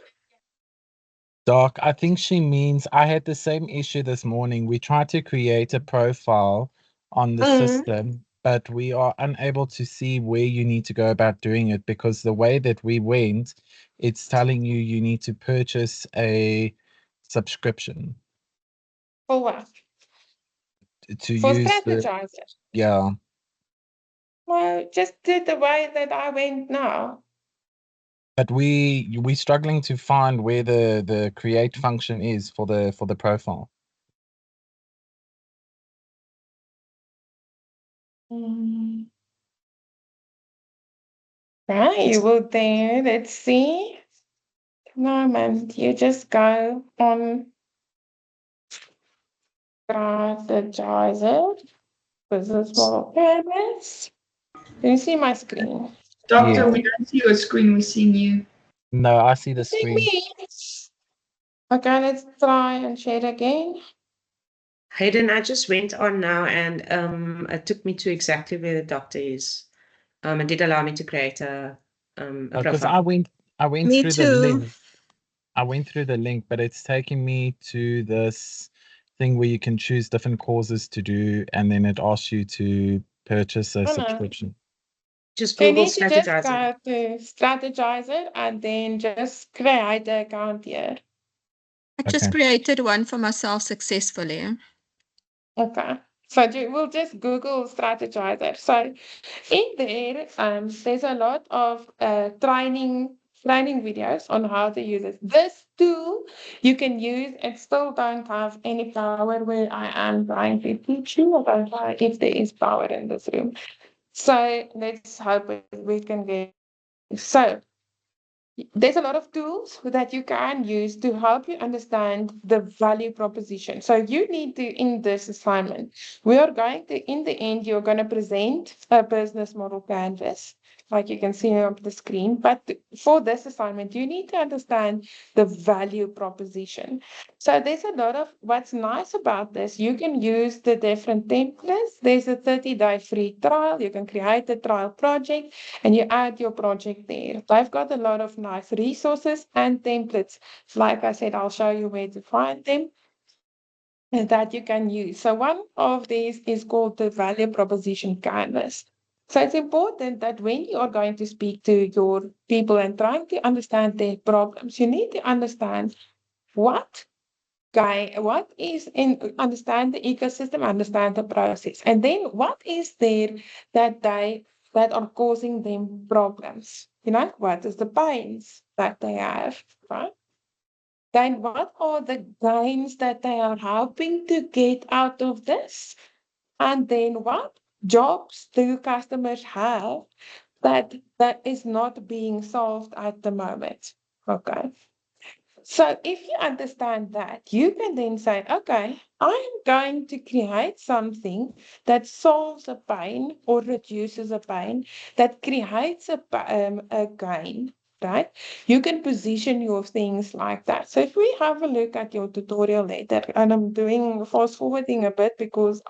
Doc, I think she means I had the same issue this morning. We tried to create a profile on the system, but we are unable to see where you need to go about doing it because the way that we went, it's telling you you need to purchase a subscription For what? to For use the, strategizer. yeah. Well, just do the way that I went now. But we struggling to find where the create function is for the profile. Mm. Right, you will there. Let's see. Moment, you just go on strategizer. Business model canvas. Can you see my screen? Doctor, Yes. we don't see your screen, we're seeing you. No, I see the See screen. me? Okay, let's try and share again. Hayden, I just went on now and it took me to exactly where the doctor is. It did allow me to create a Because profile. I went Me through the too. link. I went through the link, but it's taking me to this thing where you can choose different causes to do, and then it asks you to purchase a Oh, no. subscription. Just So you Google need to just strategizer. go to strategizer and then just create the account here. I just Okay. created one for myself successfully. Okay. So we'll just Google strategizer. So in there, there's a lot of training videos on how to use it. This tool you can use and still don't have any power where I am trying to teach you. I don't know if there is power in this room. So let's hope we can get. So there's a lot of tools that you can use to help you understand the value proposition. So you need to, in this assignment, we are going to, in the end, you're going to present a business model canvas, like you can see on the screen. But for this assignment, you need to understand the value proposition. So there's a lot of, what's nice about this, you can use the different templates. There's a 30-day free trial. You can create a trial project and you add your project there. I've got a lot of nice resources and templates. Like I said, I'll show you where to find them and that you can use. So one of these is called the value proposition canvas. So it's important that when you are going to speak to your people and trying to understand their problems, you need to understand what is in understand the ecosystem, understand the process, and then what is there that are causing them problems. What is the pains that they have, right? Then what are the gains that they are hoping to get out of this? And then what jobs do customers have that is not being solved at the moment? Okay. So if you understand that, you can then say, okay, I'm going to create something that solves a pain or reduces a pain, that creates a gain, right? You can position your things like that. So if we have a look at your tutorial later, and I'm doing fast forwarding a bit because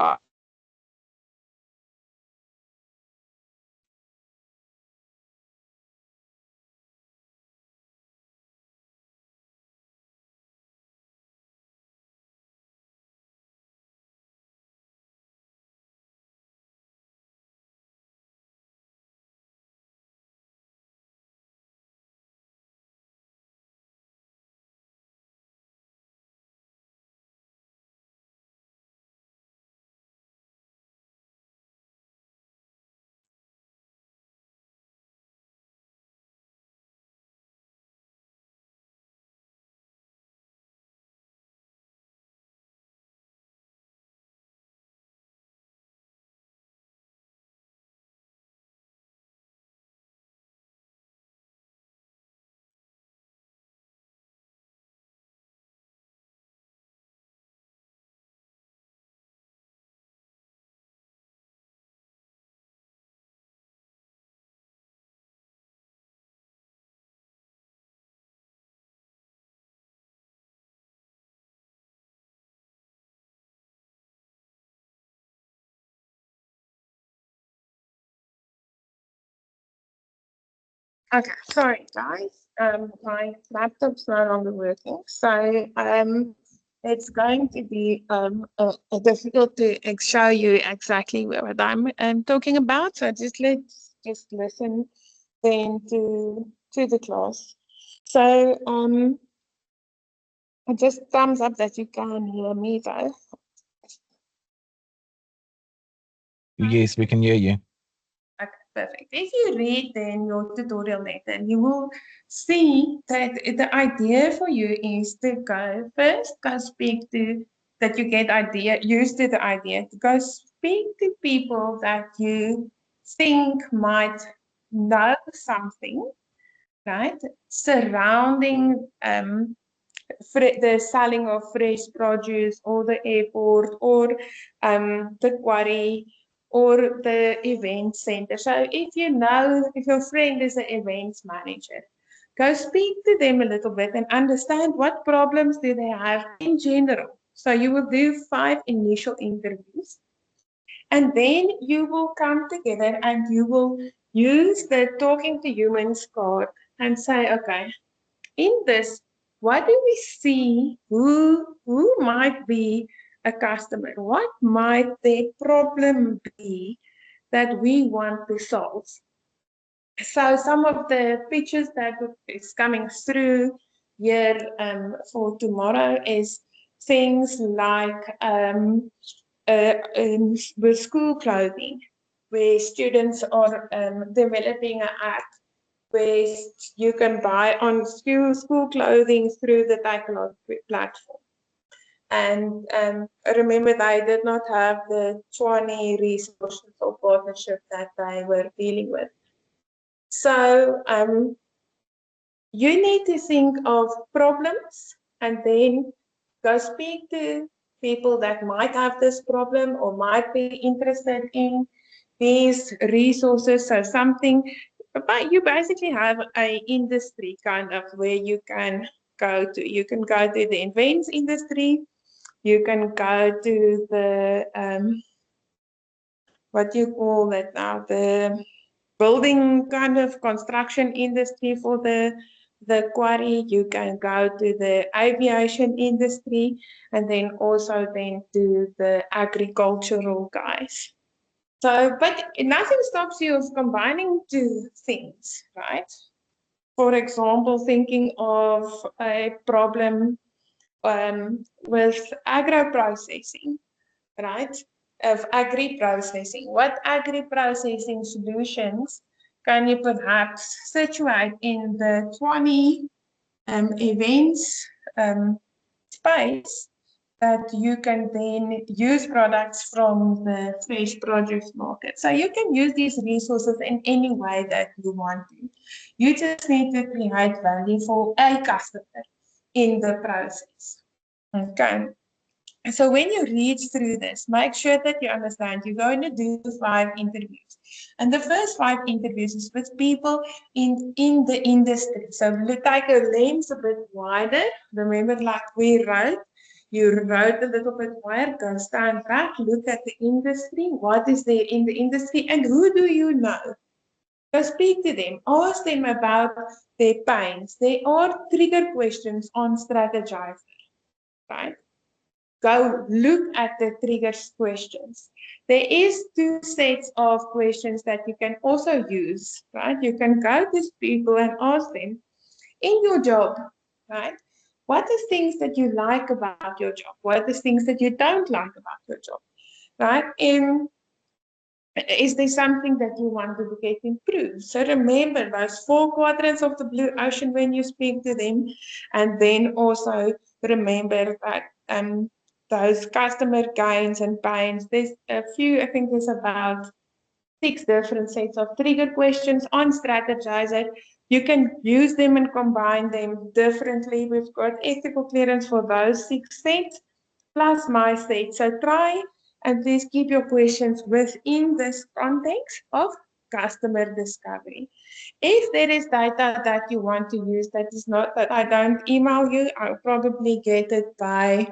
okay, sorry guys. My laptop's no longer working, so it's going to be difficult to show you exactly what I'm talking about. So let's just listen then to the class. So just thumbs up that you can hear me though. Yes, we can hear you. Okay, perfect. If you read then your tutorial later, you will see that the idea for you is to go speak to, that you get idea, used to the idea to go speak to people that you think might know something, right, surrounding the selling of fresh produce or the airport or the quarry or the event center. So if you know, if your friend is an events manager, go speak to them a little bit and understand what problems do they have in general. So you will do 5 initial interviews, and then you will come together and you will use the talking to humans card and say, okay, in this, what do we see? Who might be a customer? What might their problem be that we want to solve? So some of the pictures that is coming through here for tomorrow is things like with school clothing, where students are developing an app where you can buy on school clothing through the Takealot platform. And remember, they did not have the 20 resources or partnership that they were dealing with. So you need to think of problems and then go speak to people that might have this problem or might be interested in these resources. So something, but you basically have an industry kind of where you can go to. You can go to the events industry. You can go to the, what do you call it now, the building kind of construction industry for the quarry. You can go to the aviation industry, and then also then to the agricultural guys. So, but nothing stops you of combining two things, right? For example, thinking of a problem with agro-processing, right? Of agri-processing. What agri-processing solutions can you perhaps situate in the 20 events space that you can then use products from the fresh produce market. So you can use these resources in any way that you want to. You just need to create value for a customer in the process. Okay. So when you read through this, make sure that you understand you're going to do 5 interviews. And the first 5 interviews is with people in the industry. So take a lens a bit wider. Remember, like we wrote, you wrote a little bit wider, go stand back, look at the industry, what is there in the industry, and who do you know? Go speak to them, ask them about their pains. There are trigger questions on strategizing, right? Go look at the triggers questions. There is 2 sets of questions that you can also use, right? You can go to people and ask them, in your job, right? What are things that you like about your job? What are things that you don't like about your job, right? Is there something that you want to get improved? So remember those 4 quadrants of the blue ocean when you speak to them, and then also remember that those customer gains and pains. There's a few, I think there's about 6 different sets of trigger questions on Strategizer. You can use them and combine them differently. We've got ethical clearance for those 6 sets, plus my set. So try and please keep your questions within this context of customer discovery. If there is data that you want to use that is not, that I don't email you, I'll probably get it by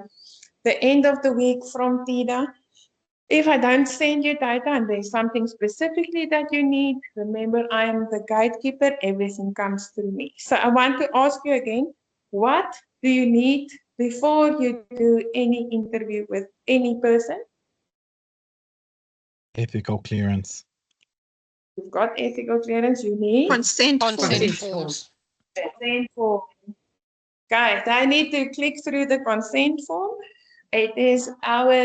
the end of the week from Tida. If I don't send you data and there's something specifically that you need, remember I am the gatekeeper, everything comes through me. So I want to ask you again, what do you need before you do any interview with any person? Ethical clearance. You've got ethical clearance, you need Consent Consent form. forms. consent form. Guys, I need to click through the consent form. It is our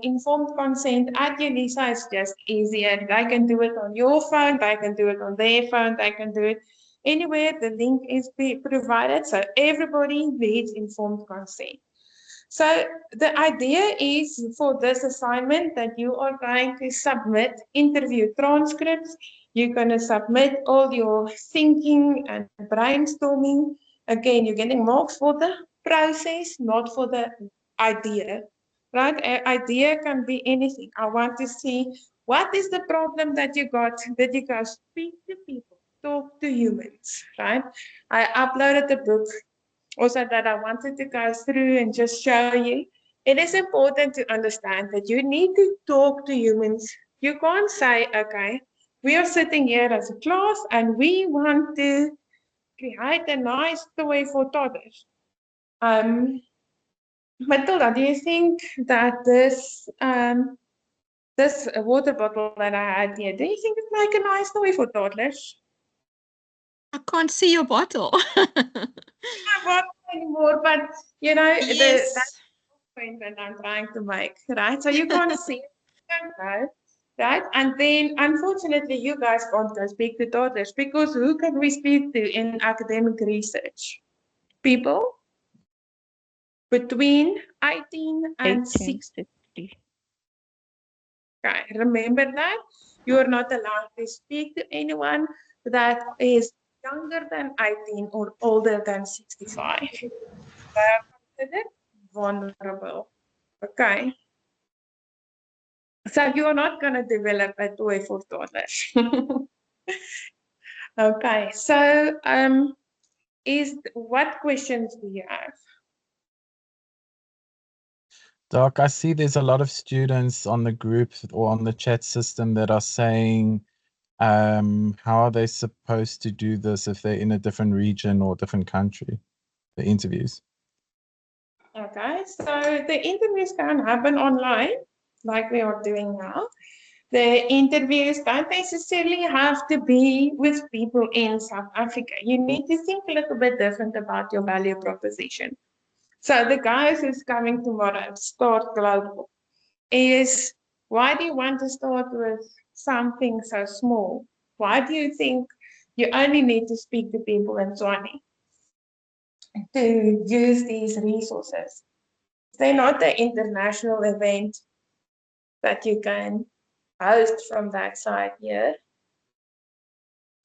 informed consent at UNISA. It's just easier. They can do it on your phone, they can do it on their phone, they can do it anywhere. The link is provided, so everybody needs informed consent. So the idea is for this assignment that you are going to submit interview transcripts. You're going to submit all your thinking and brainstorming. Again, you're getting marks for the process, not for the idea, right? An idea can be anything. I want to see what is the problem that you got, that you go speak to people, talk to humans, right? I uploaded the book also that I wanted to go through and just show you. It is important to understand that you need to talk to humans. You can't say, okay, we are sitting here as a class and we want to create a nice toy for toddlers. Matilda, do you think that this water bottle that I had here, do you think it's like a nice toy for toddlers? I can't see your bottle. Not bottle anymore, but you know, Yes. that's the point that I'm trying to make, right? So you can't see it, you don't know, right? And then unfortunately you guys can't go speak to toddlers because who can we speak to in academic research? People between 18 and 60. Okay, remember that you're not allowed to speak to anyone that is younger than 18 or older than 65. They are considered vulnerable. Okay. So you're not going to develop a toy for toddlers. Okay. So what questions do you have? Doc, I see there's a lot of students on the group or on the chat system that are saying, how are they supposed to do this if they're in a different region or different country, the interviews? Okay, so the interviews can happen online, like we are doing now. The interviews don't necessarily have to be with people in South Africa. You need to think a little bit different about your value proposition. So the guys who's coming tomorrow, Start Global, is why do you want to start with something so small? Why do you think you only need to speak to people in Tswane to use these resources? They're not an international event that you can host from that side here.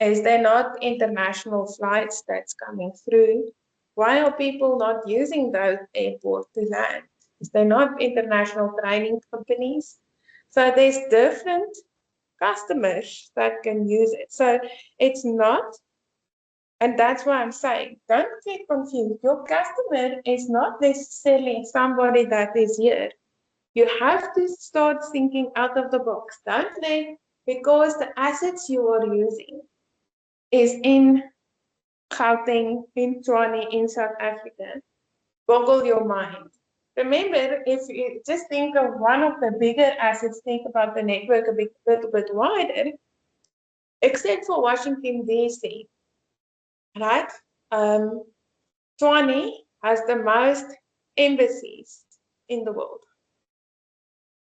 Is there not international flights that's coming through? Why are people not using those airports to land? Is there not international training companies? So there's different customers that can use it. So it's not, and that's why I'm saying, don't get confused. Your customer is not necessarily somebody that is here. You have to start thinking out of the box. Don't let, because the assets you are using is in Gauteng, in Tswane, in South Africa, boggle your mind. Remember, if you just think of one of the bigger assets, think about the network a little bit wider, except for Washington, D.C., right? Tswane has the most embassies in the world,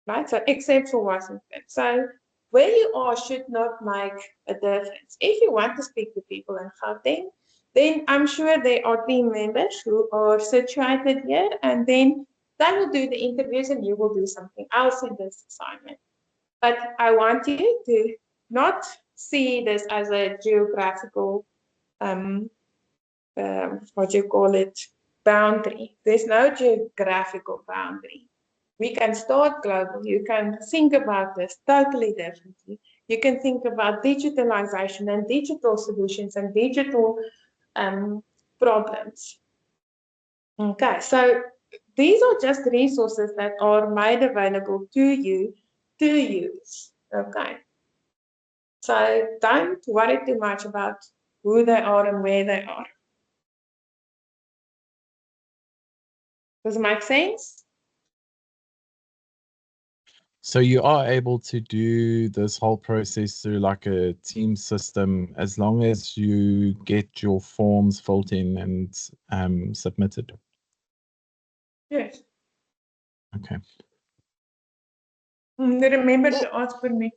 right? So except for Washington. So where you are should not make a difference. If you want to speak to people in Gauteng, then I'm sure there are team members who are situated here, and then they will do the interviews and you will do something else in this assignment. But I want you to not see this as a geographical, what do you call it, boundary. There's no geographical boundary. We can start global. You can think about this totally differently. You can think about digitalization and digital solutions and digital problems. Okay, so these are just resources that are made available to you to use. Okay, so don't worry too much about who they are and where they are. Does it make sense? So you are able to do this whole process through like a team system as long as you get your forms filled in and submitted. Yes. Okay. Remember to ask permission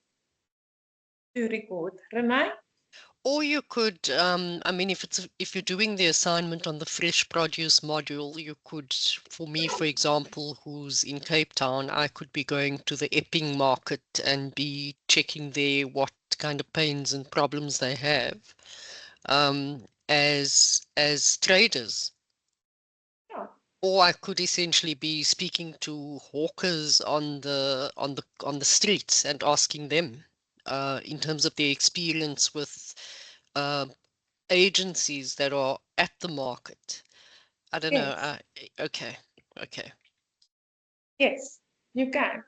to record. Renee? Or you could, I mean, if you're doing the assignment on the fresh produce module, you could, for me, for example, who's in Cape Town, I could be going to the Epping market and be checking there what kind of pains and problems they have as traders. Yeah. Or I could essentially be speaking to hawkers on the streets and asking them in terms of their experience with agencies that are at the market. I don't know. Yes. Okay. Yes, you can.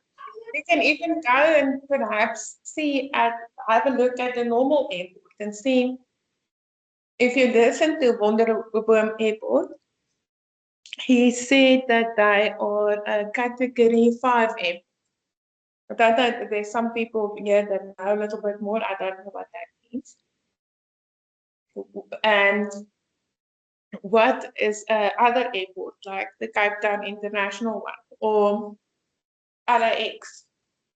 You can even go and perhaps have a look at the normal airport and see if you listen to Wonderboom Airport. He said that they are a category 5 airport. I don't know, there's some people here that know a little bit more. I don't know what that means. And what is other airport, like the Cape Town International one, or LAX,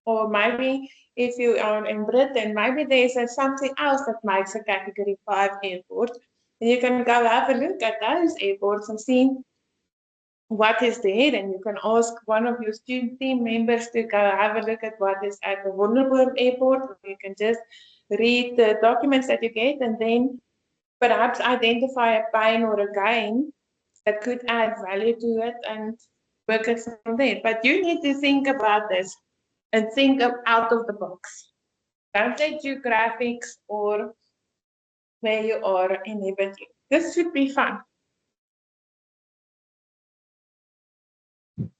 or maybe if you are in Britain, maybe there's something else that makes a category 5 airport. And you can go have a look at those airports and see what is there, and you can ask one of your student team members to go have a look at what is at the Wonderboom Airport. Or you can just read the documents that you get and then perhaps identify a pain or a gain that could add value to it and work it from there. But you need to think about this and think out of the box. Don't let geographics or where you are inhibit you. This should be fun.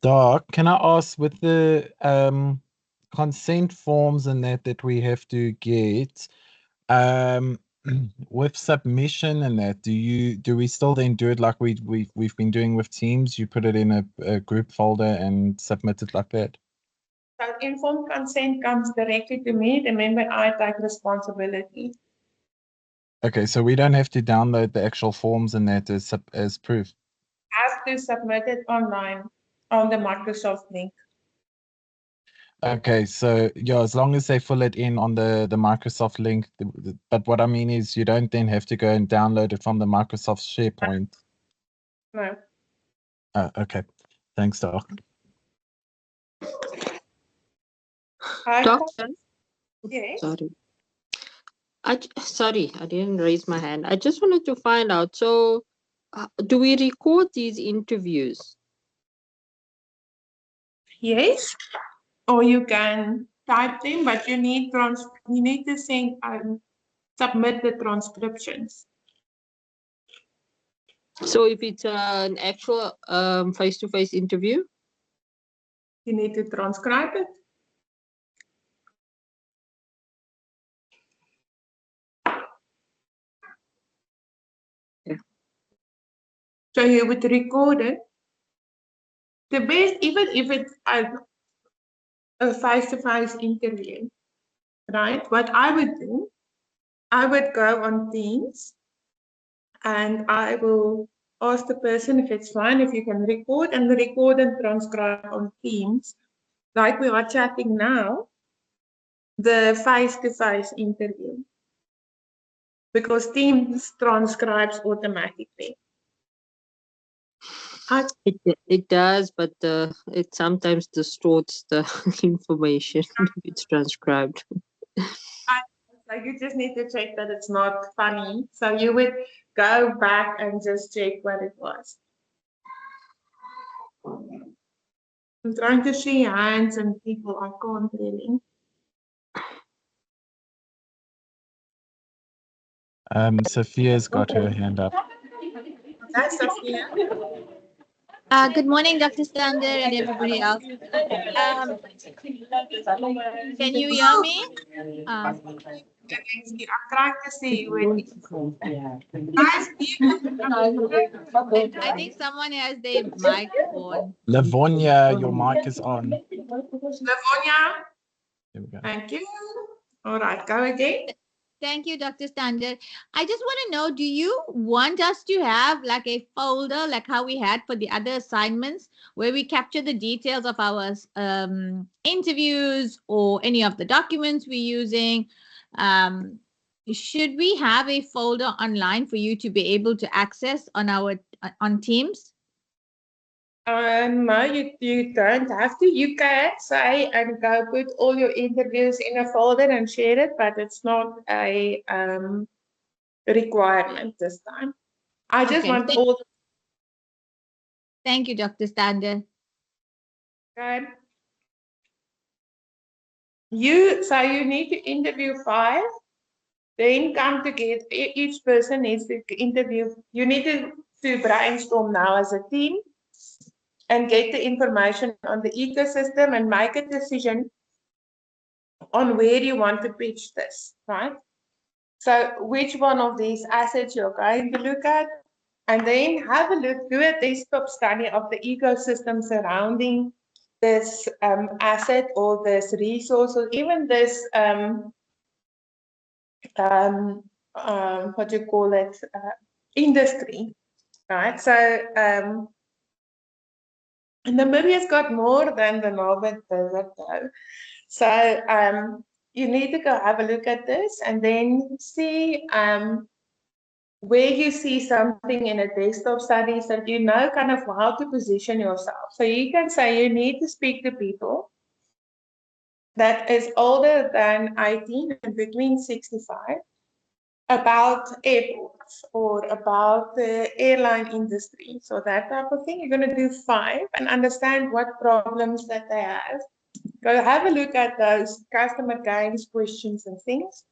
Doc, can I ask with the consent forms and that we have to get, with submission and that, do we still then do it like we've been doing with Teams? You put it in a group folder and submit it like that? So informed consent comes directly to me. Remember, I take responsibility. Okay, so we don't have to download the actual forms and that as proof. Have to submit it online on the Microsoft link. Okay, so yeah, as long as they fill it in on the Microsoft link, but what I mean is you don't then have to go and download it from the Microsoft SharePoint. No. Okay, thanks, Doc. Doctor? Yes. Sorry, I didn't raise my hand. I just wanted to find out. So, do we record these interviews? Yes. Or you can type them, but you need to send submit the transcriptions. So, if it's an actual face-to-face interview, you need to transcribe it. Yeah. So you would record it. The best, even if it's a face-to-face interview, right? What I would do, I would go on Teams and I will ask the person if it's fine, if you can record and transcribe on Teams, like we are chatting now, the face-to-face interview. Because Teams transcribes automatically. it does, but it sometimes distorts the information if it's transcribed. So you just need to check that it's not funny. So you would go back and just check what it was. I'm trying to see hands and people. I can't really. Sophia's got her hand up. That's Sophia. Good morning, Dr. Stander and everybody else. Can you hear me? I'm trying to see with I think someone has their mic on. Lavonia, your mic is on. Lavonia. There we go. Thank you. All right, go again. Thank you, Dr. Stander. I just want to know, do you want us to have like a folder, like how we had for the other assignments, where we capture the details of our interviews or any of the documents we're using? should we have a folder online for you to be able to access on our on Teams? No, you don't have to. You can say and go put all your interviews in a folder and share it, but it's not a requirement this time. I just Okay, want all. Thank you, Dr. Stander. Okay. So you need to interview 5, then come together. Each person needs to interview. You need to brainstorm now as a team and get the information on the ecosystem and make a decision on where you want to pitch this, right? So which one of these assets you're going to look at, and then have a look, do a desktop study of the ecosystem surrounding this asset or this resource or even this what do you call it, industry, right? So Namibia's got more than the Northern Desert though. So you need to go have a look at this and then see where you see something in a desktop study so you know kind of how to position yourself. So you can say you need to speak to people that is older than 18 and between 65 about airports or about the airline industry. So that type of thing, you're going to do 5 and understand what problems that they have. Go have a look at those customer gains questions and things.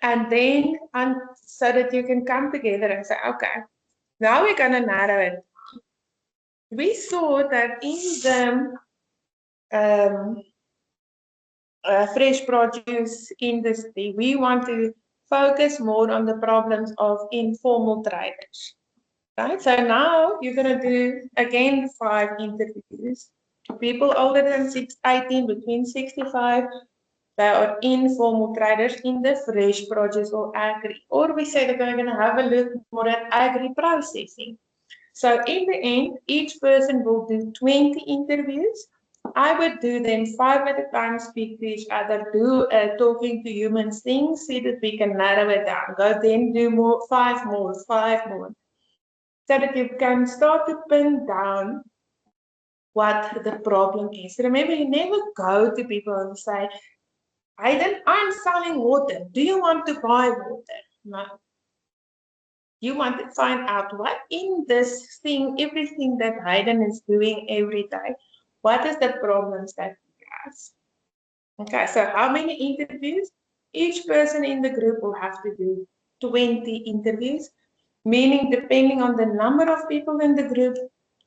And then so that you can come together and say, okay, now we're going to narrow it. We saw that in the fresh produce industry, we want to focus more on the problems of informal traders. Right? So now you're going to do, again, 5 interviews. People older than 18, between 65, they are informal traders in the fresh produce or agri. Or we say that we're going to have a look more at agri processing. So in the end, each person will do 20 interviews. I would do them 5 at a time, speak to each other, do talking to humans things, see that we can narrow it down. Go then do more, 5 more, 5 more. So that you can start to pin down what the problem is. Remember, you never go to people and say, I'm selling water. Do you want to buy water? No. You want to find out what in this thing, everything that Hayden is doing every day, what is the problems that he has? Okay, so how many interviews? Each person in the group will have to do 20 interviews, meaning depending on the number of people in the group,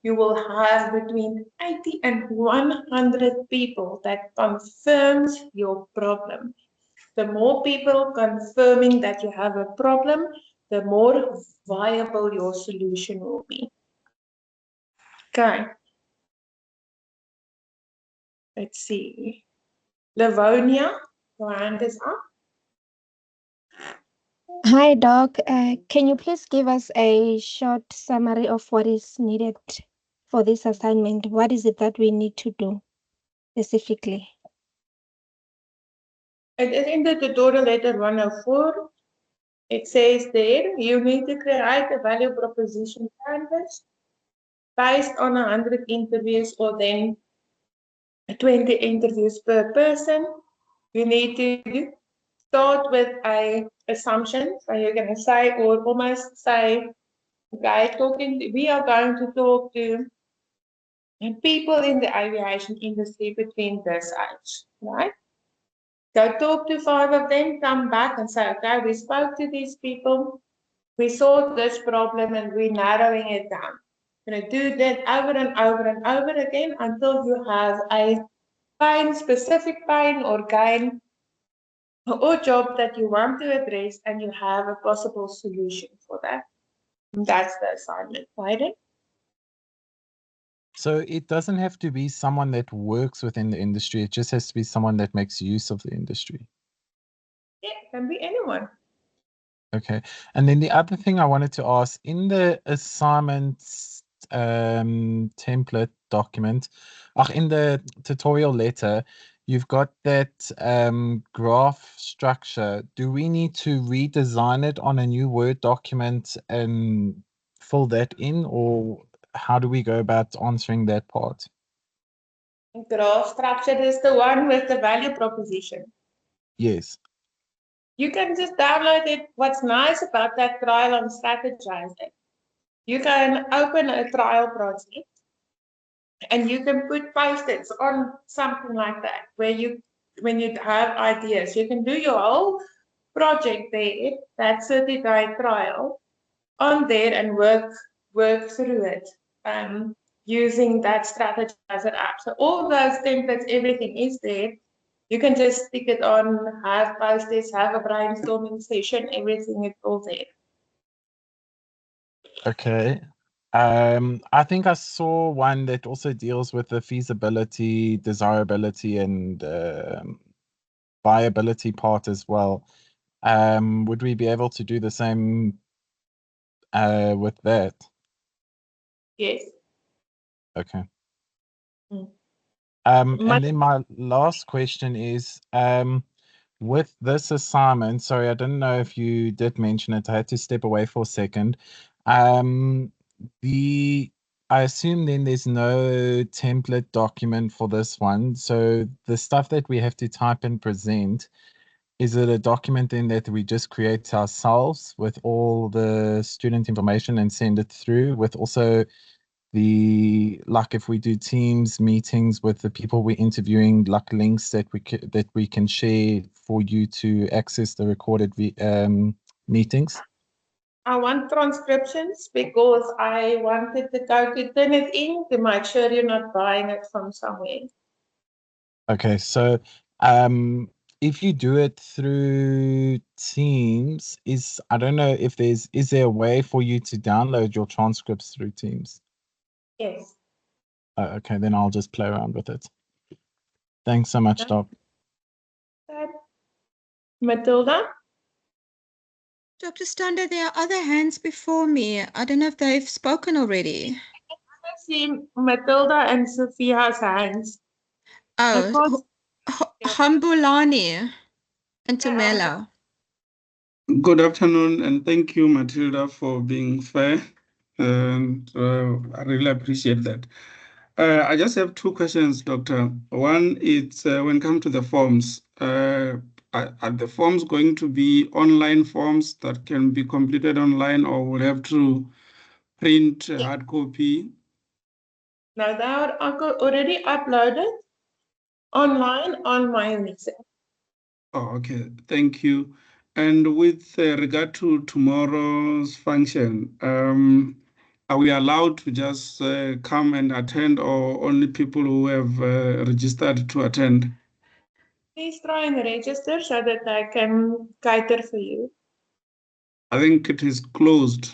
you will have between 80 and 100 people that confirms your problem. The more people confirming that you have a problem, the more viable your solution will be. Okay. Let's see. Livonia, your hand is up. Hi, Doc. Can you please give us a short summary of what is needed for this assignment? What is it that we need to do specifically? It is in the tutorial letter 104. It says there, you need to create a value proposition canvas based on 100 interviews or then 20 interviews per person. You need to start with an assumption. So you're going to say, or almost say, okay, we are going to talk to people in the aviation industry between this age, right? Go talk to 5 of them, come back and say, okay, we spoke to these people, we saw this problem and we're narrowing it down. You're going to do that over and over and over again until you have a specific pain or gain or job that you want to address and you have a possible solution for that. And that's the assignment, right? So it doesn't have to be someone that works within the industry. It just has to be someone that makes use of the industry. Yeah, it can be anyone. Okay. And then the other thing I wanted to ask, in the assignments template document, in the tutorial letter, you've got that graph structure. Do we need to redesign it on a new Word document and fill that in, or how do we go about answering that part? Graph structure is the one with the value proposition. Yes. You can just download it. What's nice about that trial on strategizing, you can open a trial project and you can put post-its on something like that, where you, when you have ideas, you can do your whole project there, that 30-day trial, on there and work through it using that strategizer app. So all those templates, everything is there. You can just stick it on, have post-its, have a brainstorming session, everything is all there. Okay. I think I saw one that also deals with the feasibility, desirability, and viability part as well. Would we be able to do the same with that? Yes. Okay. Mm. And then my last question is, with this assignment, sorry, I didn't know if you did mention it. I had to step away for a second. I assume then there's no template document for this one. So the stuff that we have to type and present, is it a document then that we just create ourselves with all the student information and send it through, with also like if we do Teams meetings with the people we're interviewing, like links that we can share for you to access the recorded meetings? I want transcriptions because I wanted the code to turn it in to make sure you're not buying it from somewhere. Okay, so if you do it through Teams, I don't know if is there a way for you to download your transcripts through Teams? Yes. Okay, then I'll just play around with it. Thanks so much, Doc. Matilda? Dr. Stander, there are other hands before me. I don't know if they've spoken already. I see Matilda and Sophia's hands. Oh, Hambulani and Tumela. Good afternoon, and thank you, Matilda, for being fair. And I really appreciate that. I just have two questions, Doctor. One is when it comes to the forms, are the forms going to be online forms that can be completed online, or will have to print a hard copy? No, they are already uploaded online on my Unisa. Oh, okay. Thank you. And with regard to tomorrow's function, are we allowed to just come and attend, or only people who have registered to attend? Please try and register so that I can cater for you. I think it is closed.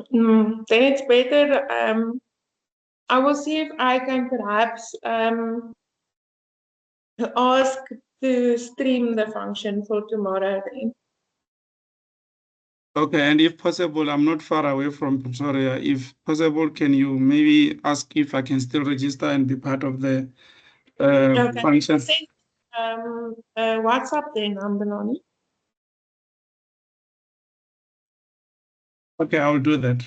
Then it's better. I will see if I can perhaps ask to stream the function for tomorrow then. Okay, and if possible, I'm not far away from Pretoria. If possible, can you maybe ask if I can still register and be part of the function? WhatsApp then, Ambelani. Okay, I'll do that.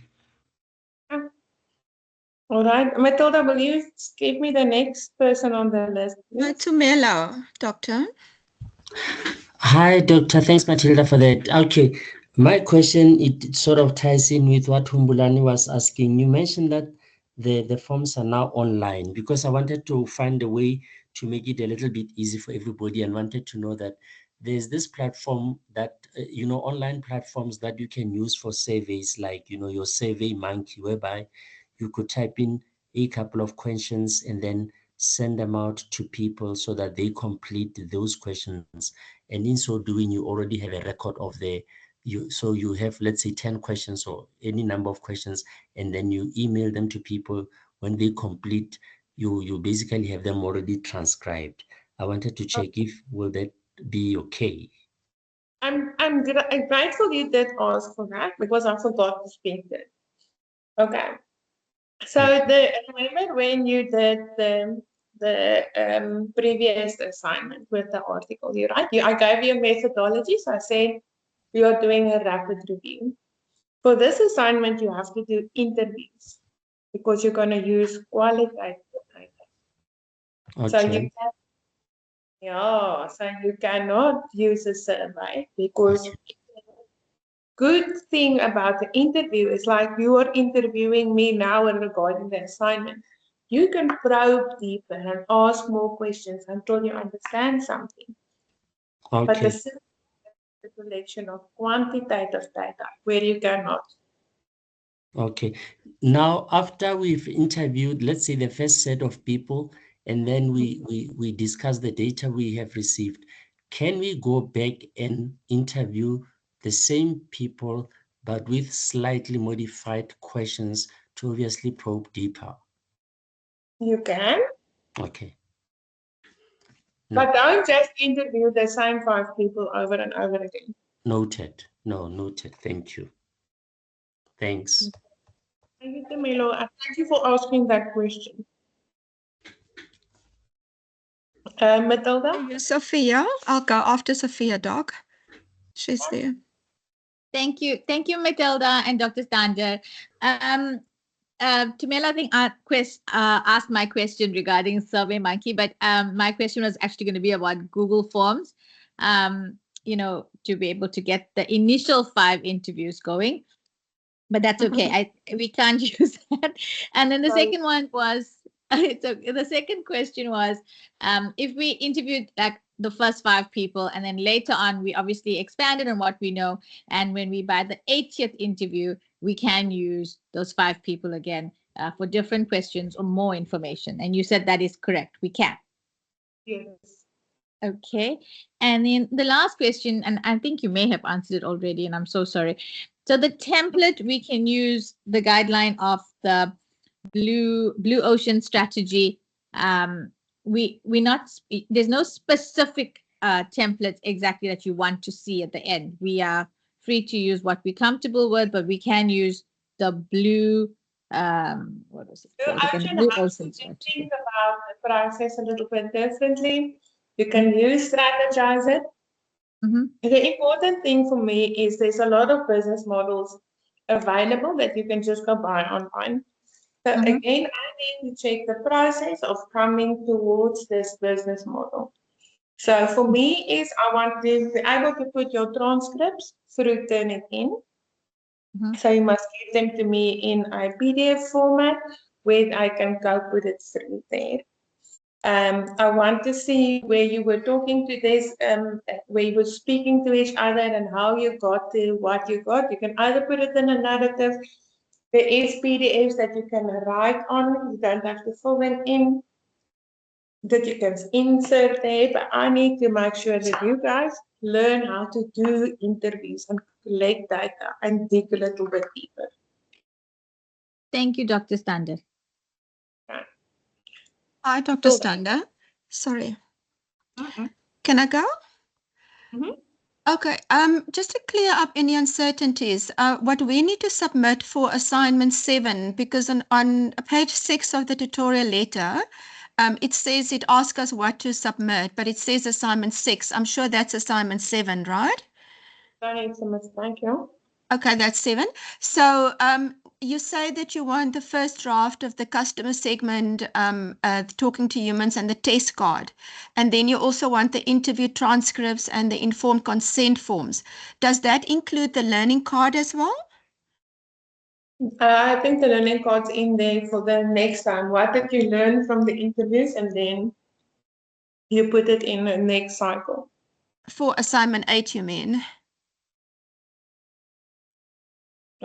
All right, Matilda, will you give me the next person on the list, please? Tumela, Doctor. Hi, Doctor. Thanks, Matilda, for that. Okay, my question, it sort of ties in with what Humbulani was asking. You mentioned that the forms are now online, because I wanted to find a way to make it a little bit easy for everybody, and wanted to know that there's this platform that, online platforms that you can use for surveys, like, your Survey Monkey, whereby you could type in a couple of questions and then send them out to people so that they complete those questions. And in so doing, you already have a record of so you have, let's say, 10 questions or any number of questions, and then you email them to people. When they complete, you basically have them already transcribed. I wanted to check if will that be okay. I'm grateful you did ask for that because I forgot to speak it. Okay. So remember when you did the previous assignment with the article, you right? I gave you a methodology, so I said you are doing a rapid review. For this assignment, you have to do interviews because you're going to use qualitative data. So Okay. so you cannot use a survey because good thing about the interview is like you are interviewing me now regarding the assignment. You can probe deeper and ask more questions until you understand something. But the Okay. survey is a collection of quantitative data where you cannot. Okay. Now, after we've interviewed, let's say the first set of people, and then we discuss the data we have received, can we go back and interview the same people, but with slightly modified questions to obviously probe deeper? You can. Okay. But don't just interview the same 5 people over and over again. Noted. No, noted. Thank you. Thanks. Thank you, Camilo. Thank you for asking that question. Matilda? Sophia, I'll go after Sophia, Doc. She's there. Thank you, Matilda and Dr. Stander. Tumela, I think asked my question regarding SurveyMonkey, but my question was actually going to be about Google Forms. To be able to get the initial 5 interviews going, but that's okay. We can't use that. And then the second one was, so the second question was, if we interviewed like the first 5 people, and then later on we obviously expanded on what we know, and when we by the 80th interview, we can use those 5 people again for different questions or more information. And you said that is correct. We can. Yes. Okay. And then the last question, and I think you may have answered it already, and I'm so sorry. So the template, we can use the guideline of the blue ocean strategy. There's no specific template exactly that you want to see at the end. We are free to use what we're comfortable with, but we can use the blue what was it called again? Blue ocean strategy. Think about the process a little bit differently. You can use strategize it. The important thing for me is there's a lot of business models available that you can just go buy online. So again, I need to check the process of coming towards this business model. So for me is I want to be able to put your transcripts through Turnitin. So you must give them to me in a PDF format where I can go put it through there. I want to see where you were talking to this, where you were speaking to each other and how you got to what you got. You can either put it in a narrative. There is PDFs that you can write on. You don't have to fill them in, that you can insert there. But I need to make sure that you guys learn how to do interviews and collect data and dig a little bit deeper. Thank you, Dr. Stander. Hi, Dr. Stander. Sorry. Can I go? Okay. Just to clear up any uncertainties, what we need to submit for assignment 7, because on page 6 of the tutorial letter, it says it asks us what to submit, but it says assignment 6. I'm sure that's assignment 7, right? Thank you. Okay, that's 7. So you say that you want the first draft of the customer segment, talking to humans, and the test card. And then you also want the interview transcripts and the informed consent forms. Does that include the learning card as well? I think the learning card's in there for the next time. What did you learn from the interviews? And then you put it in the next cycle. For assignment 8, you mean?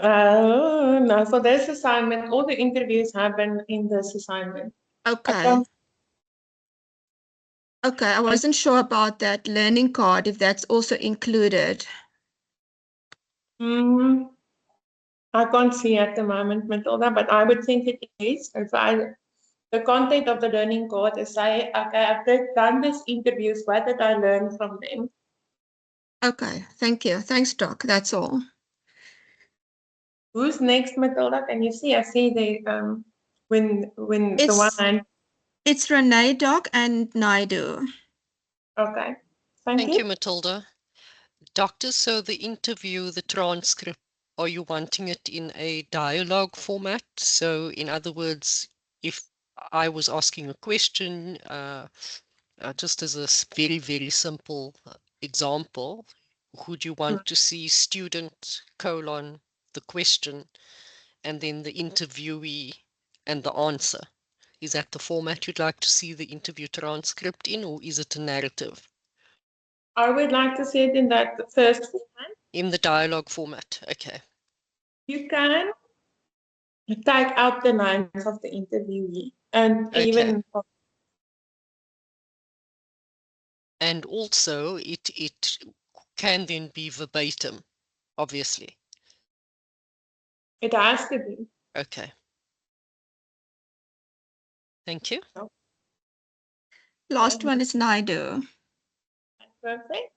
No, for this assignment, all the interviews happen in this assignment. Okay. Okay, I wasn't sure about that learning card, if that's also included. I can't see at the moment, Matilda, but I would think it is. If the content of the learning card is say, okay, I've done these interviews, what did I learn from them? Okay, thank you. Thanks, Doc. That's all. Who's next, Matilda? Can you see? I see the when the one. It's Renee, Doc, and Naidu. Okay. Thank you, Matilda. Doctor, so the interview, the transcript, are you wanting it in a dialogue format? So in other words, if I was asking a question, just as a very, very simple example, would you want to see student : the question, and then the interviewee and the answer? Is that the format you'd like to see the interview transcript in, or is it a narrative? I would like to see it in that first format. In the dialogue format, okay. You can take out the names of the interviewee and even. And also, it can then be verbatim, obviously. It has to be. Okay. Thank you. Last one is Naidu. Perfect.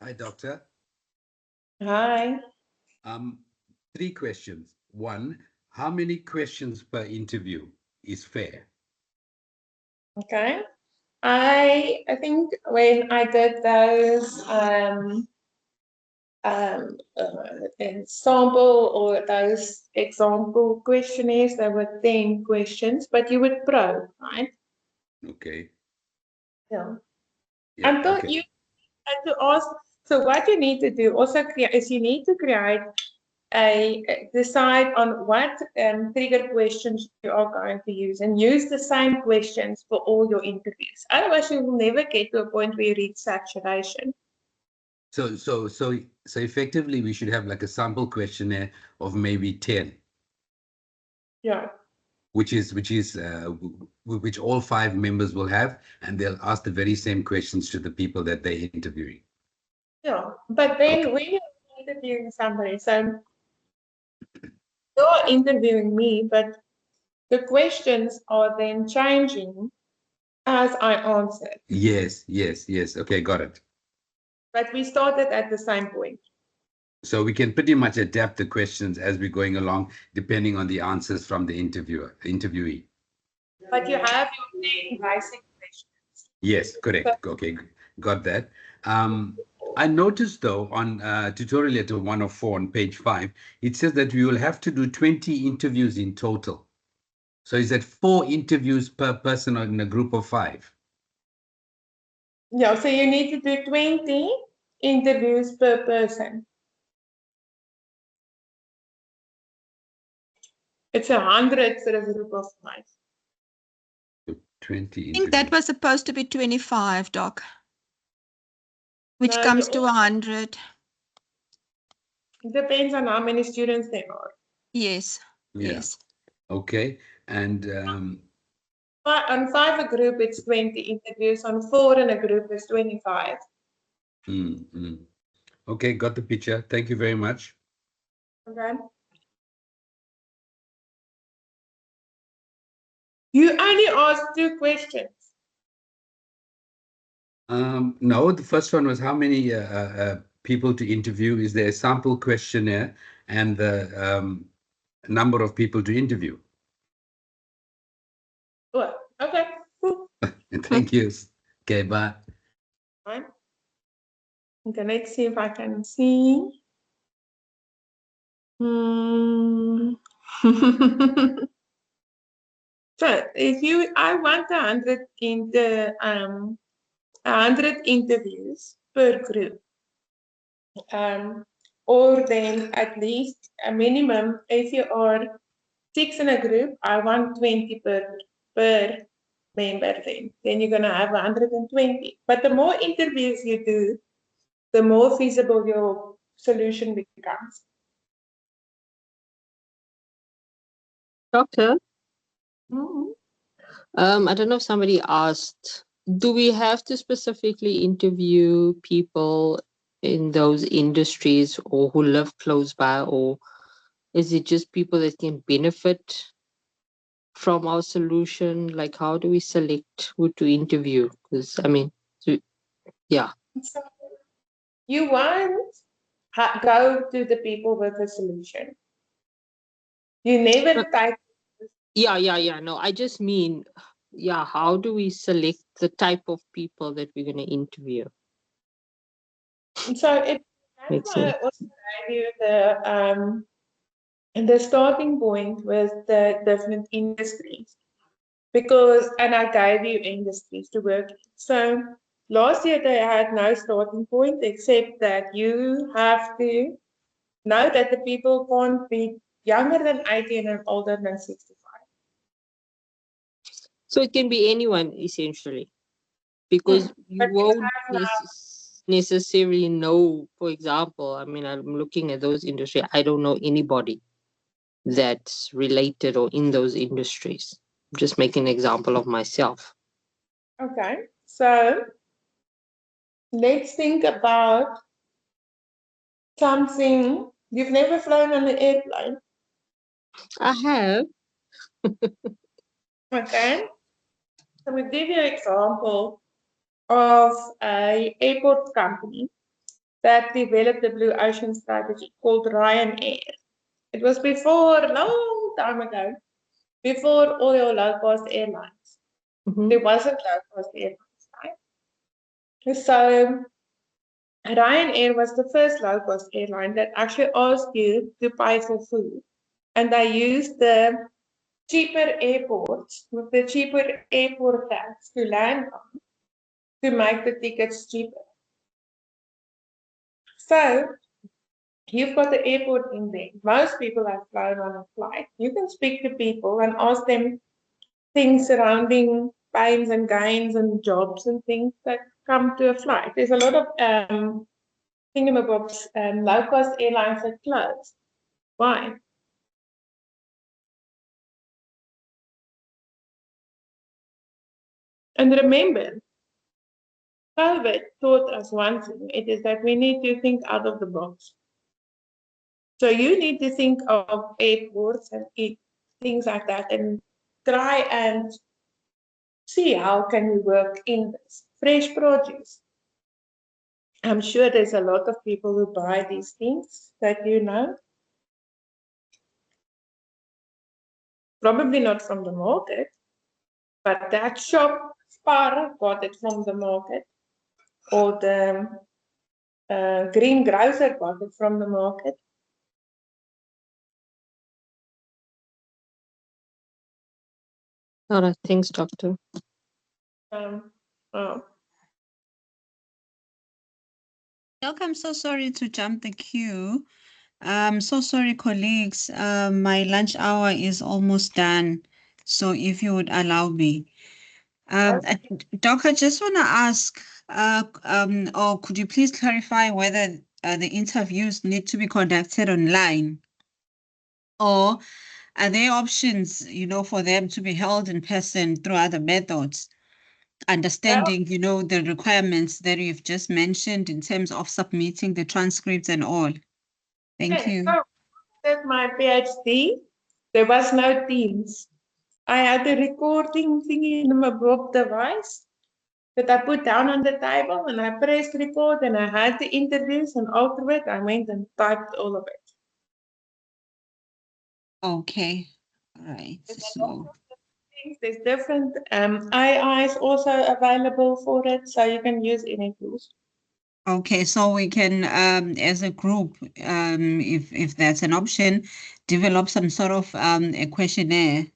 Hi, Doctor. Hi. 3 questions. 1, how many questions per interview is fair? Okay. I think when I did those sample or those example questionnaires, there were 10 questions, but you would probe, right? Okay. Yeah. Yeah, I thought you had to ask. So what you need to do also is you need to create decide on what trigger questions you are going to use and use the same questions for all your interviews. Otherwise, you will never get to a point where you reach saturation. So effectively, we should have like a sample questionnaire of maybe 10. Yeah. Which all 5 members will have, and they'll ask the very same questions to the people that they're interviewing. Yeah, but then when you're interviewing somebody, so you're interviewing me, but the questions are then changing as I answer. Yes. Okay, got it. But we started at the same point. So we can pretty much adapt the questions as we're going along, depending on the answers from the interviewee. But you have your 10 basic questions. Yes, correct. Okay, got that. I noticed though on tutorial letter 104 on page 5, it says that we will have to do 20 interviews in total. So is that 4 interviews per person or in a group of 5? Yeah, so you need to do 20 interviews per person. It's 100 for a group of 5. 20 I think that was supposed to be 25, Doc. Which No, comes to 100. It depends on how many students there are. Yes. Yeah. Yes. Okay. And on 5 a group, it's 20 interviews. On 4 in a group, it's 25. Okay, got the picture. Thank you very much. Okay. You only asked 2 questions. No, the first one was how many people to interview. Is there a sample questionnaire and the number of people to interview? Oh, okay. Thank you. Okay, bye. Fine. Okay, let's see if I can see. So if I want 100 in the 100 interviews per group, or then at least a minimum. If you are 6 in a group, I want 20 per member. Then you're gonna have 120. But the more interviews you do, the more feasible your solution becomes. Doctor, I don't know if somebody asked, do we have to specifically interview people in those industries or who live close by, or is it just people that can benefit from our solution? Like, how do we select who to interview? Because, I mean, yeah. So you want go to the people with a solution. You never take Yeah. No, I just mean, yeah, how do we select the type of people that we're going to interview? So that's Makes why I sense. also gave you the starting point with the different industries. Because, and I gave you industries to work in. So last year they had no starting point except that you have to know that the people can't be younger than 18 and older than 65. So it can be anyone essentially, because you But you won't have now, necessarily know. For example, I mean, I'm looking at those industries. I don't know anybody that's related or in those industries. Just making an example of myself. okay, so let's think about something. You've never flown on an airplane, I have. okay? So we give you an example of a airport company that developed the blue ocean strategy called Ryanair. It was before, a long time ago, before all your low-cost airlines. There wasn't low-cost airlines, right? So Ryanair was the first low-cost airline that actually asked you to pay for food. And they used the cheaper airports with the cheaper airport tax to land on to make the tickets cheaper. So you've got the airport in there. Most people have flown on a flight. You can speak to people and ask them things surrounding pains and gains and jobs and things that come to a flight. There's a lot of thingamabobs, low-cost airlines that closed. Why? And remember, COVID taught us one thing. It is that we need to think out of the box. So you need to think of airports and things like that and try and see how can we work in this. Fresh produce. I'm sure there's a lot of people who buy these things that you know. Probably not from the market, but that shop Spar got it from the market, or the greengrocer got it from the market. All right, thanks, doctor. Oh. Doc, I'm so sorry to jump the queue. I'm so sorry, colleagues. My lunch hour is almost done. So if you would allow me. Doc, I just want to ask, or could you please clarify whether the interviews need to be conducted online? Or are there options, for them to be held in person through other methods? Understanding, the requirements that you've just mentioned in terms of submitting the transcripts and all. Thank you. So, at my PhD, there was no Teams. I had a recording thingy in my Bob device that I put down on the table and I pressed record and I had the interviews and afterward I went and typed all of it. Okay, all right. So there's different AIs also available for it, so you can use any tools. okay, so we can, as a group, if that's an option, develop some sort of a questionnaire.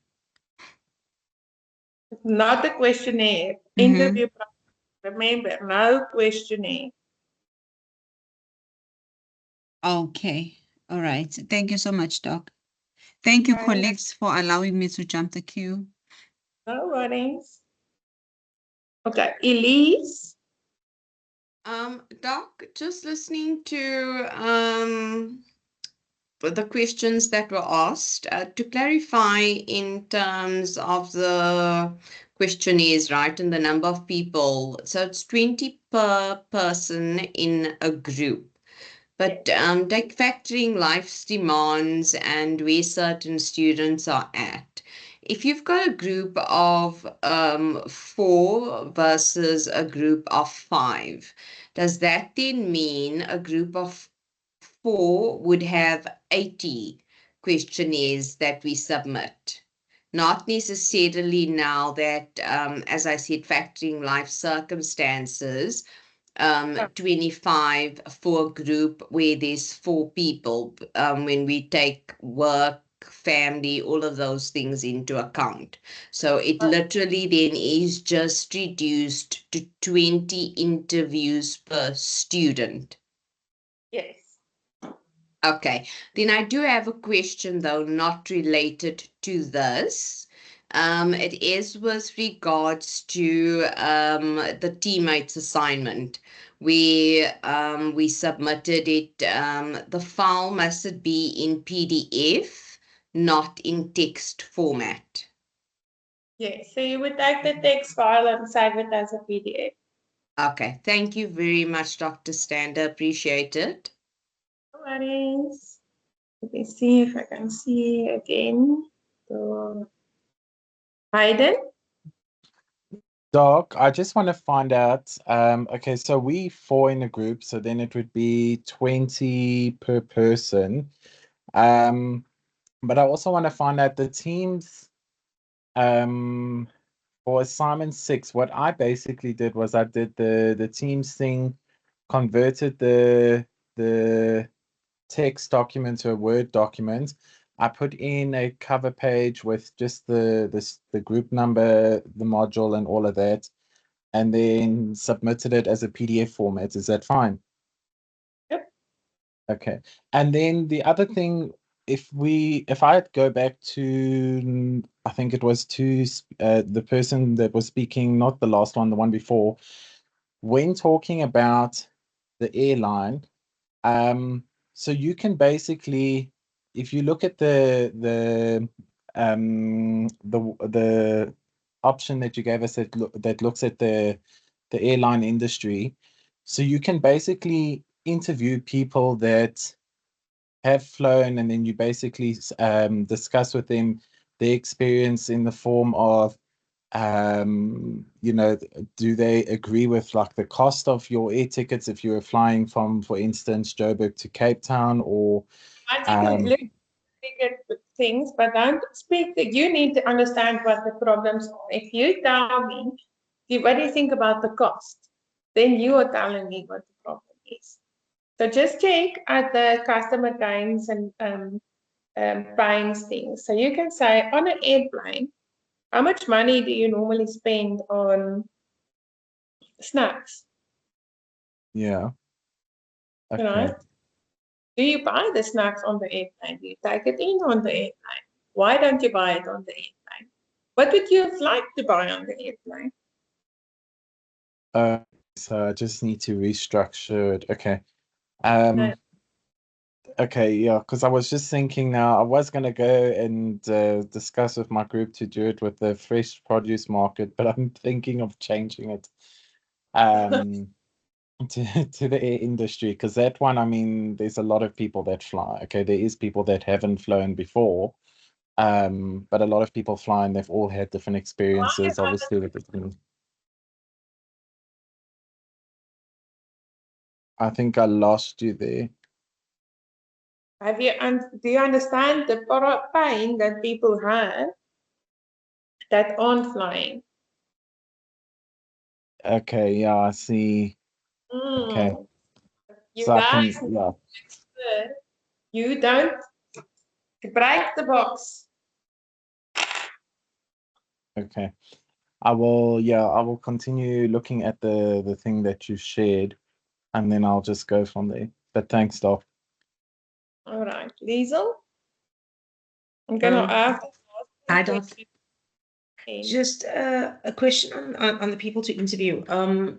Not a questionnaire. Interview. Remember, no questionnaire. Okay, all right. Thank you so much, Doc. Thank you, colleagues, for allowing me to jump the queue. No worries. Okay, Elise. Doc, just listening to the questions that were asked, to clarify in terms of the questionnaires, right, and the number of people. So it's 20 per person in a group. But like factoring life's demands and where certain students are at. If you've got a group of 4 versus a group of 5, does that then mean a group of 4 would have 80 questionnaires that we submit? not necessarily now that, as I said, factoring life circumstances, 25 for a group where there's 4 people, when we take work, family, all of those things into account. So it literally then is just reduced to 20 interviews per student. Yes. Okay, then I do have a question though, not related to this. It is with regards to the teammates assignment. We submitted it. The file must it be in PDF, not in text format. Yes, so you would take the text file and save it as a PDF. Okay, thank you very much, Dr. Stander. Appreciate it. No worries. Let me see if I can see again. So, Hayden? Doc, I just want to find out. Okay, so we 4 in a group, so then it would be 20 per person. But I also want to find out the teams. For assignment 6, what I basically did was I did the Teams thing, converted the text document to a Word document. I put in a cover page with just the group number, the module, and all of that, and then submitted it as a PDF format. Is that fine? Yep. Okay. And then the other thing, if I go back to, I think it was to the person that was speaking, not the last one, the one before, when talking about the airline, so you can basically, if you look at the option that you gave us that looks at the airline industry, so you can basically interview people that have flown, and then you basically discuss with them their experience in the form of, do they agree with like the cost of your air tickets if you were flying from, for instance, Joburg to Cape Town, or I think look things, but don't speak. You need to understand what the problems are. If you tell me, what do you think about the cost? Then you are telling me what the problem is. So just check at the customer gains and buying things. So you can say on an airplane, how much money do you normally spend on snacks? yeah. You know, do you buy the snacks on the airplane? Do you take it in on the airplane? Why don't you buy it on the airplane? What would you have liked to buy on the airplane? So I just need to restructure it. Okay. Okay, yeah, because I was just thinking now, I was going to go and discuss with my group to do it with the fresh produce market, but I'm thinking of changing it to the air industry, because that one, I mean, there's a lot of people that fly. Okay, there is people that haven't flown before, but a lot of people fly and they've all had different experiences, obviously, with the I think I lost you there. Do you understand the pain that people have that aren't flying? Okay, yeah, I see. Okay. You So I guys, can, yeah. you don't break the box. Okay. I will continue looking at the thing that you shared, and then I'll just go from there. But thanks, Doc. All right, Liesel. I'm gonna ask. I don't. Just a question on the people to interview.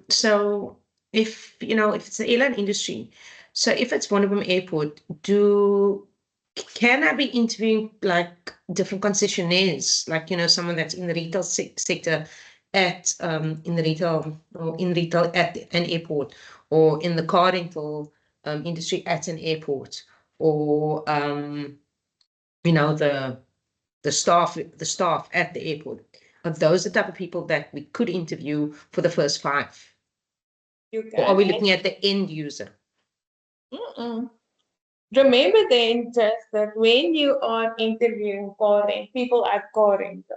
So if if it's the airline industry, so if it's one of them airport, can I be interviewing like different concessionaires, like someone that's in the retail sector at in the retail or in retail at an airport, or in the car rental industry at an airport, or the staff at the airport. Are those the type of people that we could interview for the first 5? You Or are we can. looking at the end user? remember then just that when you are interviewing people at car rental,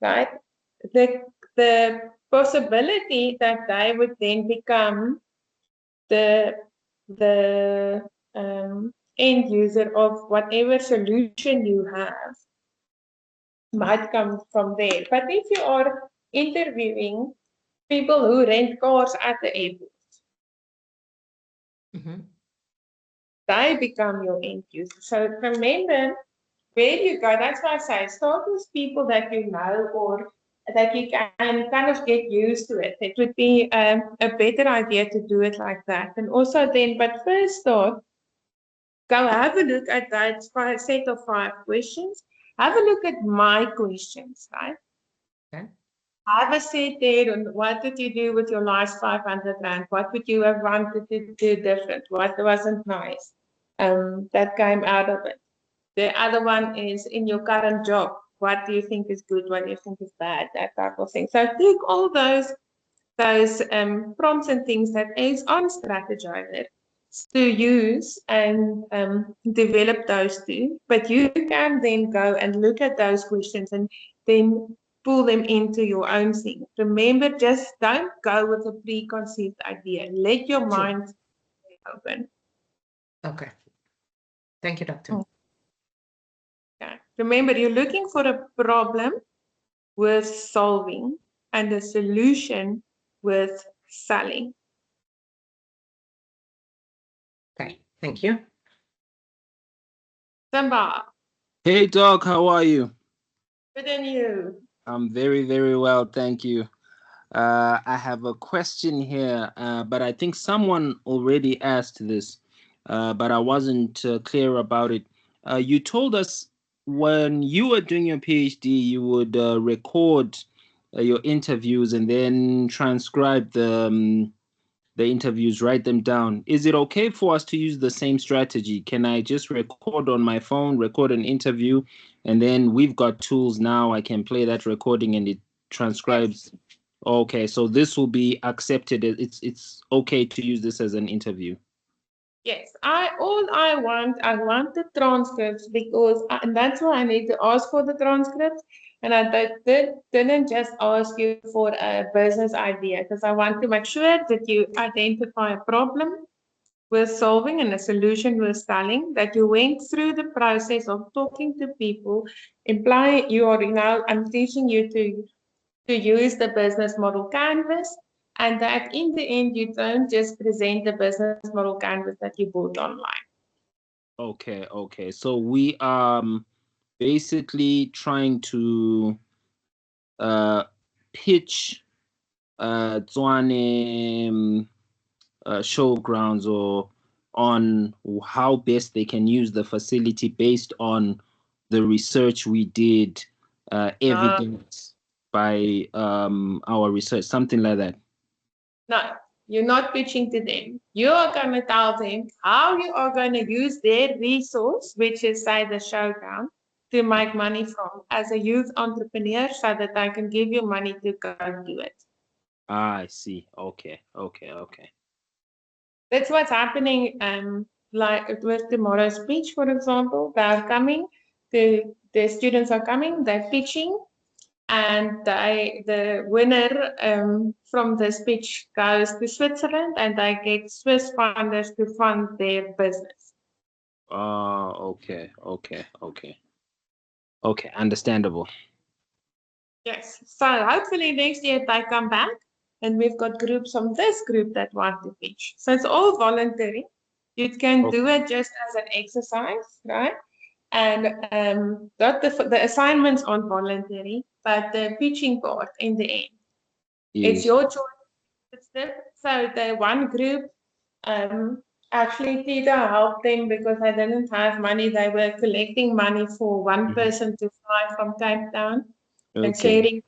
right? The possibility that they would then become the end user of whatever solution you have might come from there. But if you are interviewing people who rent cars at the airport, they become your end user. So remember where you go. That's why I say start with people that you know or that you can kind of get used to it. It would be a better idea to do it like that. And also then, but first start, go have a look at that set of 5 questions. Have a look at my questions, right? Okay. Have a set there on what did you do with your last 500 Rand? What would you have wanted to do different? What wasn't nice? That came out of it. The other one is in your current job. What do you think is good? What do you think is bad? That type of thing. So take all those prompts and things that is on Strategizer to use and develop those too. But you can then go and look at those questions and then pull them into your own thing. Remember, just don't go with a preconceived idea. Let your mind stay open. Okay. Thank you, Doctor. Okay. Remember, you're looking for a problem worth solving and a solution worth selling. Okay, thank you. Simba, Hey, Doc, how are you? good on you. I'm very, very well, thank you. I have a question here, but I think someone already asked this, but I wasn't clear about it. You told us when you were doing your PhD, you would record your interviews and then transcribe the interviews, write them down. Is it okay for us to use the same strategy? Can I just record on my phone, record an interview, and then we've got tools now, I can play that recording and it transcribes? Okay, so this will be accepted. It's okay to use this as an interview. Yes, I want the transcripts because and that's why I need to ask for the transcripts. And I didn't just ask you for a business idea because I want to make sure that you identify a problem with solving and a solution with selling, that you went through the process of talking to people, I'm teaching you to use the business model canvas, and that in the end, you don't just present the business model canvas that you bought online. Okay, okay. So we are basically trying to pitch Tswane showgrounds or on how best they can use the facility based on the research we did, evidence by our research, something like that. No, you're not pitching to them. You are going to tell them how you are going to use their resource, which is, say, the showground, to make money from as a youth entrepreneur so that I can give you money to go do it. I see. Okay, okay, okay. That's what's happening. Like with tomorrow's speech, for example, they're coming. The students are coming. They're pitching, and the winner from the speech goes to Switzerland, and they get Swiss funders to fund their business. Okay, okay, okay. Okay, understandable. Yes. So hopefully next year they come back, and we've got groups from this group that want to pitch. So it's all voluntary. You can do it just as an exercise, right? And not the assignments aren't voluntary, but the pitching part in the end. It's your choice. So the one group, actually Tita helped them because they didn't have money. They were collecting money for one person to fly from Cape Town and sharing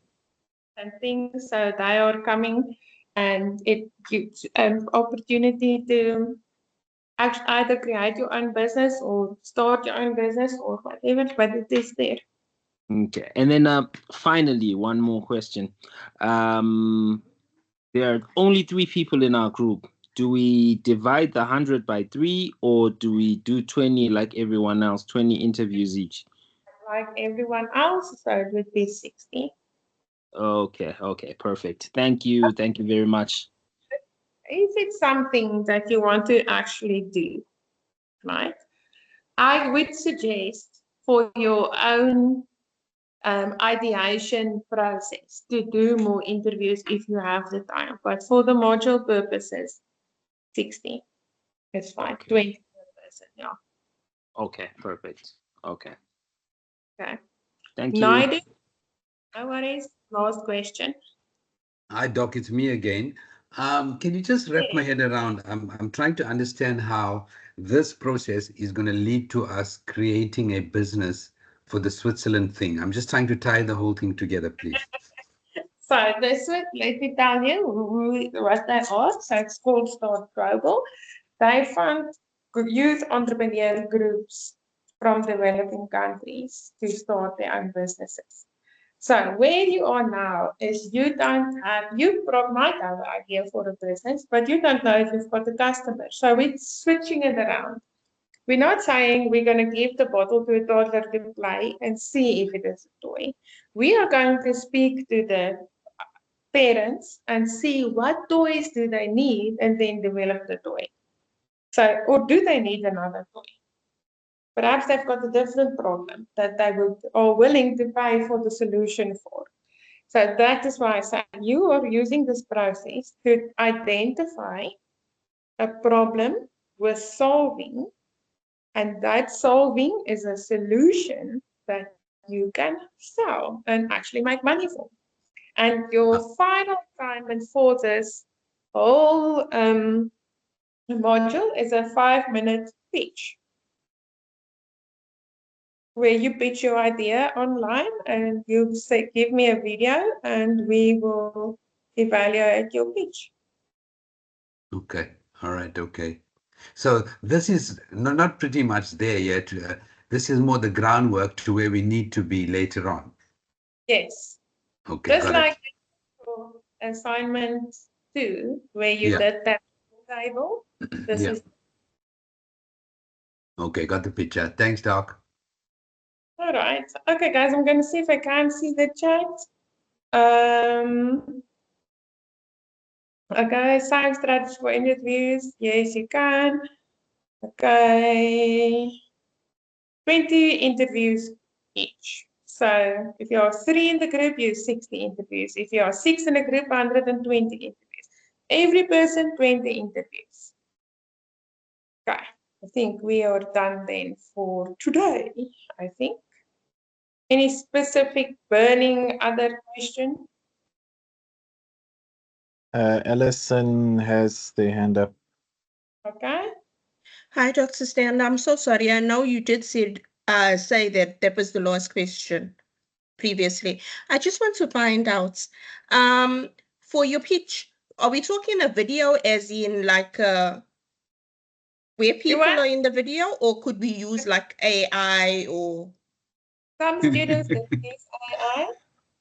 and things. So they are coming, and it gives an opportunity to either create your own business or start your own business or whatever, but it is there. Okay, and then finally, one more question. There are only 3 people in our group, do we divide the 100 by 3, or do we do 20 like everyone else, 20 interviews each? Like everyone else, so it would be 60. Okay, okay, perfect. Thank you very much. If it's something that you want to actually do, right, I would suggest for your own ideation process to do more interviews if you have the time. But for the module purposes, 60 is fine. Okay. 20 per person, yeah. Okay, perfect. Okay. Okay. Thank you. Naidu, no worries. Last question. Hi, Doc, it's me again. Can you just wrap my head around? I'm trying to understand how this process is going to lead to us creating a business for the Switzerland thing. I'm just trying to tie the whole thing together, please. So this would, let me tell you what they are. So it's called Start Global. They fund youth entrepreneur groups from developing countries to start their own businesses. So where you are now is you might have an idea for a business, but you don't know if you've got a customer. So we're switching it around. We're not saying we're going to give the bottle to a toddler to play and see if it is a toy. We are going to speak to the parents and see what toys do they need and then develop the toy. So, or do they need another toy? Perhaps they've got a different problem that they are willing to pay for the solution for. So that is why I say you are using this process to identify a problem with solving, and that solving is a solution that you can sell and actually make money for. And your final assignment for this whole module is a 5-minute pitch, where you pitch your idea online and you say, give me a video and we will evaluate your pitch. Okay. All right. Okay. So this is not pretty much there yet. This is more the groundwork to where we need to be later on. Yes. Okay, Just got like it. for assignment 2, where you Yeah. did that table, this Yeah. is. Okay, got the picture. Thanks, Doc. All right. Okay, guys, I'm going to see if I can see the chat. Okay, science strategy for interviews. Yes, you can. Okay. 20 interviews each. So if you are 3 in the group, you 60 interviews. If you are 6 in a group, 120 interviews. Every person, 20 interviews. Okay, I think we are done then for today, I think. Any specific burning other question? Ellison has their hand up. Okay. Hi, Dr. Stan. I'm so sorry. I know you did say that was the last question previously. I just want to find out, for your pitch, are we talking a video as in like where people are in the video, or could we use like AI or? Some students use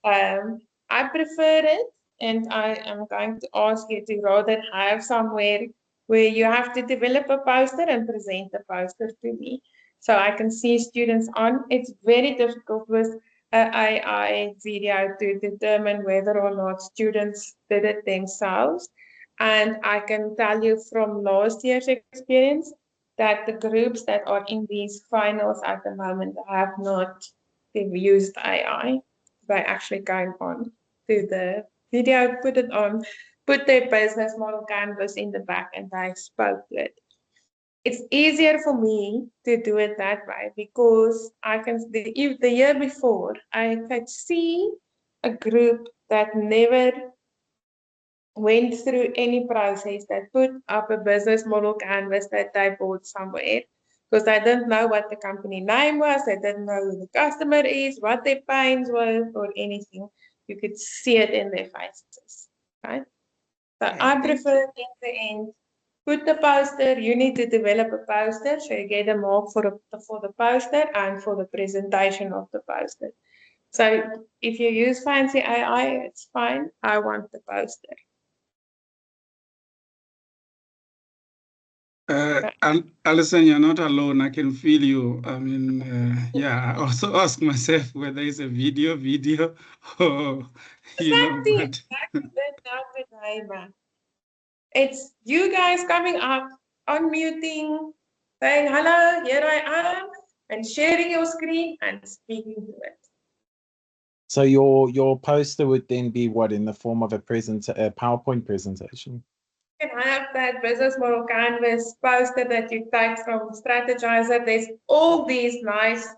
AI. I prefer it, and I am going to ask you to rather have somewhere where you have to develop a poster and present the poster to me, so I can see students on. It's very difficult with an AI video to determine whether or not students did it themselves. And I can tell you from last year's experience that the groups that are in these finals at the moment have not used AI. By actually going on to the video, put it on, put their business model canvas in the back, and I spoke to it. It's easier for me to do it that way because I can. The year before, I could see a group that never went through any process, that put up a business model canvas that they bought somewhere, because they didn't know what the company name was, they didn't know who the customer is, what their pains were, or anything. You could see it in their faces, right? So Okay, I prefer in the end, put the poster, you need to develop a poster, so you get a mark for the poster and for the presentation of the poster. So if you use fancy AI, it's fine. I want the poster. And Alison, you're not alone. I can feel you. I mean, yeah, I also ask myself whether it's a video, or, Exactly. but It's you guys coming up, unmuting, saying hello, here I am, and sharing your screen and speaking to it. So your poster would then be what, in the form of a PowerPoint presentation? You can have that business model canvas poster that you take from Strategizer. There's all these nice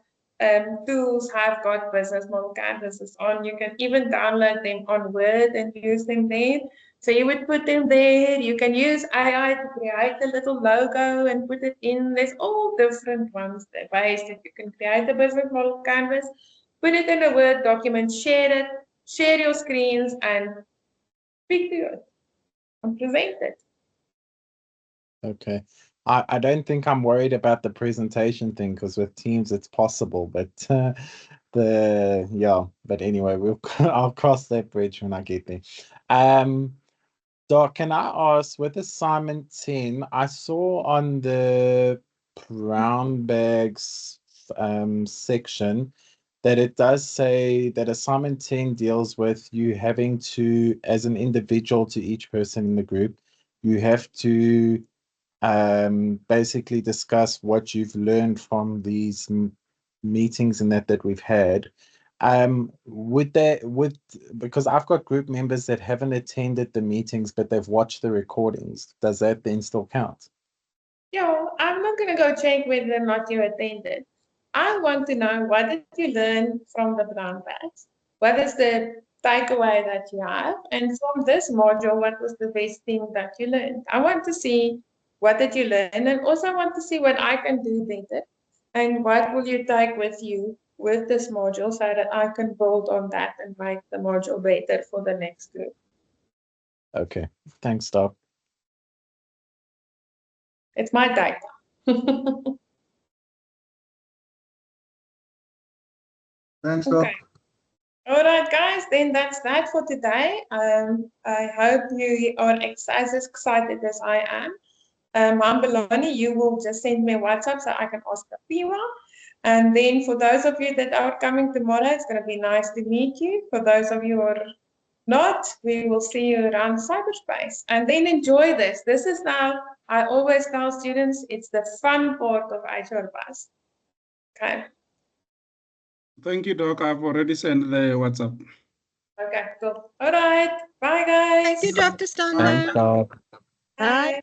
tools have got business model canvases on. You can even download them on Word and use them there. So you would put them there. You can use AI to create a little logo and put it in. There's all different ways that you can create a business model canvas, put it in a Word document, share it, share your screens, and speak to it and present it. Okay. I don't think I'm worried about the presentation thing, because with Teams it's possible, but but anyway, I'll cross that bridge when I get there. Doc, can I ask, with assignment 10, I saw on the brown bags section that it does say that assignment 10 deals with you having to, as an individual to each person in the group, you have to basically discuss what you've learned from these meetings and that we've had. Because I've got group members that haven't attended the meetings, but they've watched the recordings. Does that then still count? Yeah, I'm not going to go check whether or not you attended. I want to know, what did you learn from the brown bags? What is the takeaway that you have? And from this module, what was the best thing that you learned? I want to see what did you learn, and also I want to see what I can do better. And what will you take with you with this module so that I can build on that and make the module better for the next group. Okay, thanks, Doc. It's my data. Thanks, Doc. Okay. All right, guys, then that's that for today. I hope you are as excited as I am. Mambalani, you will just send me a WhatsApp so I can ask the Piwa. And then for those of you that are coming tomorrow, it's going to be nice to meet you. For those of you who are not, we will see you around cyberspace. And then enjoy this. This is now, I always tell students, it's the fun part of HRBUS. Okay. Thank you, Doc. I've already sent the WhatsApp. Okay, cool. All right. Bye, guys. Thank you, Dr. Stander. Thanks, Doc. Bye.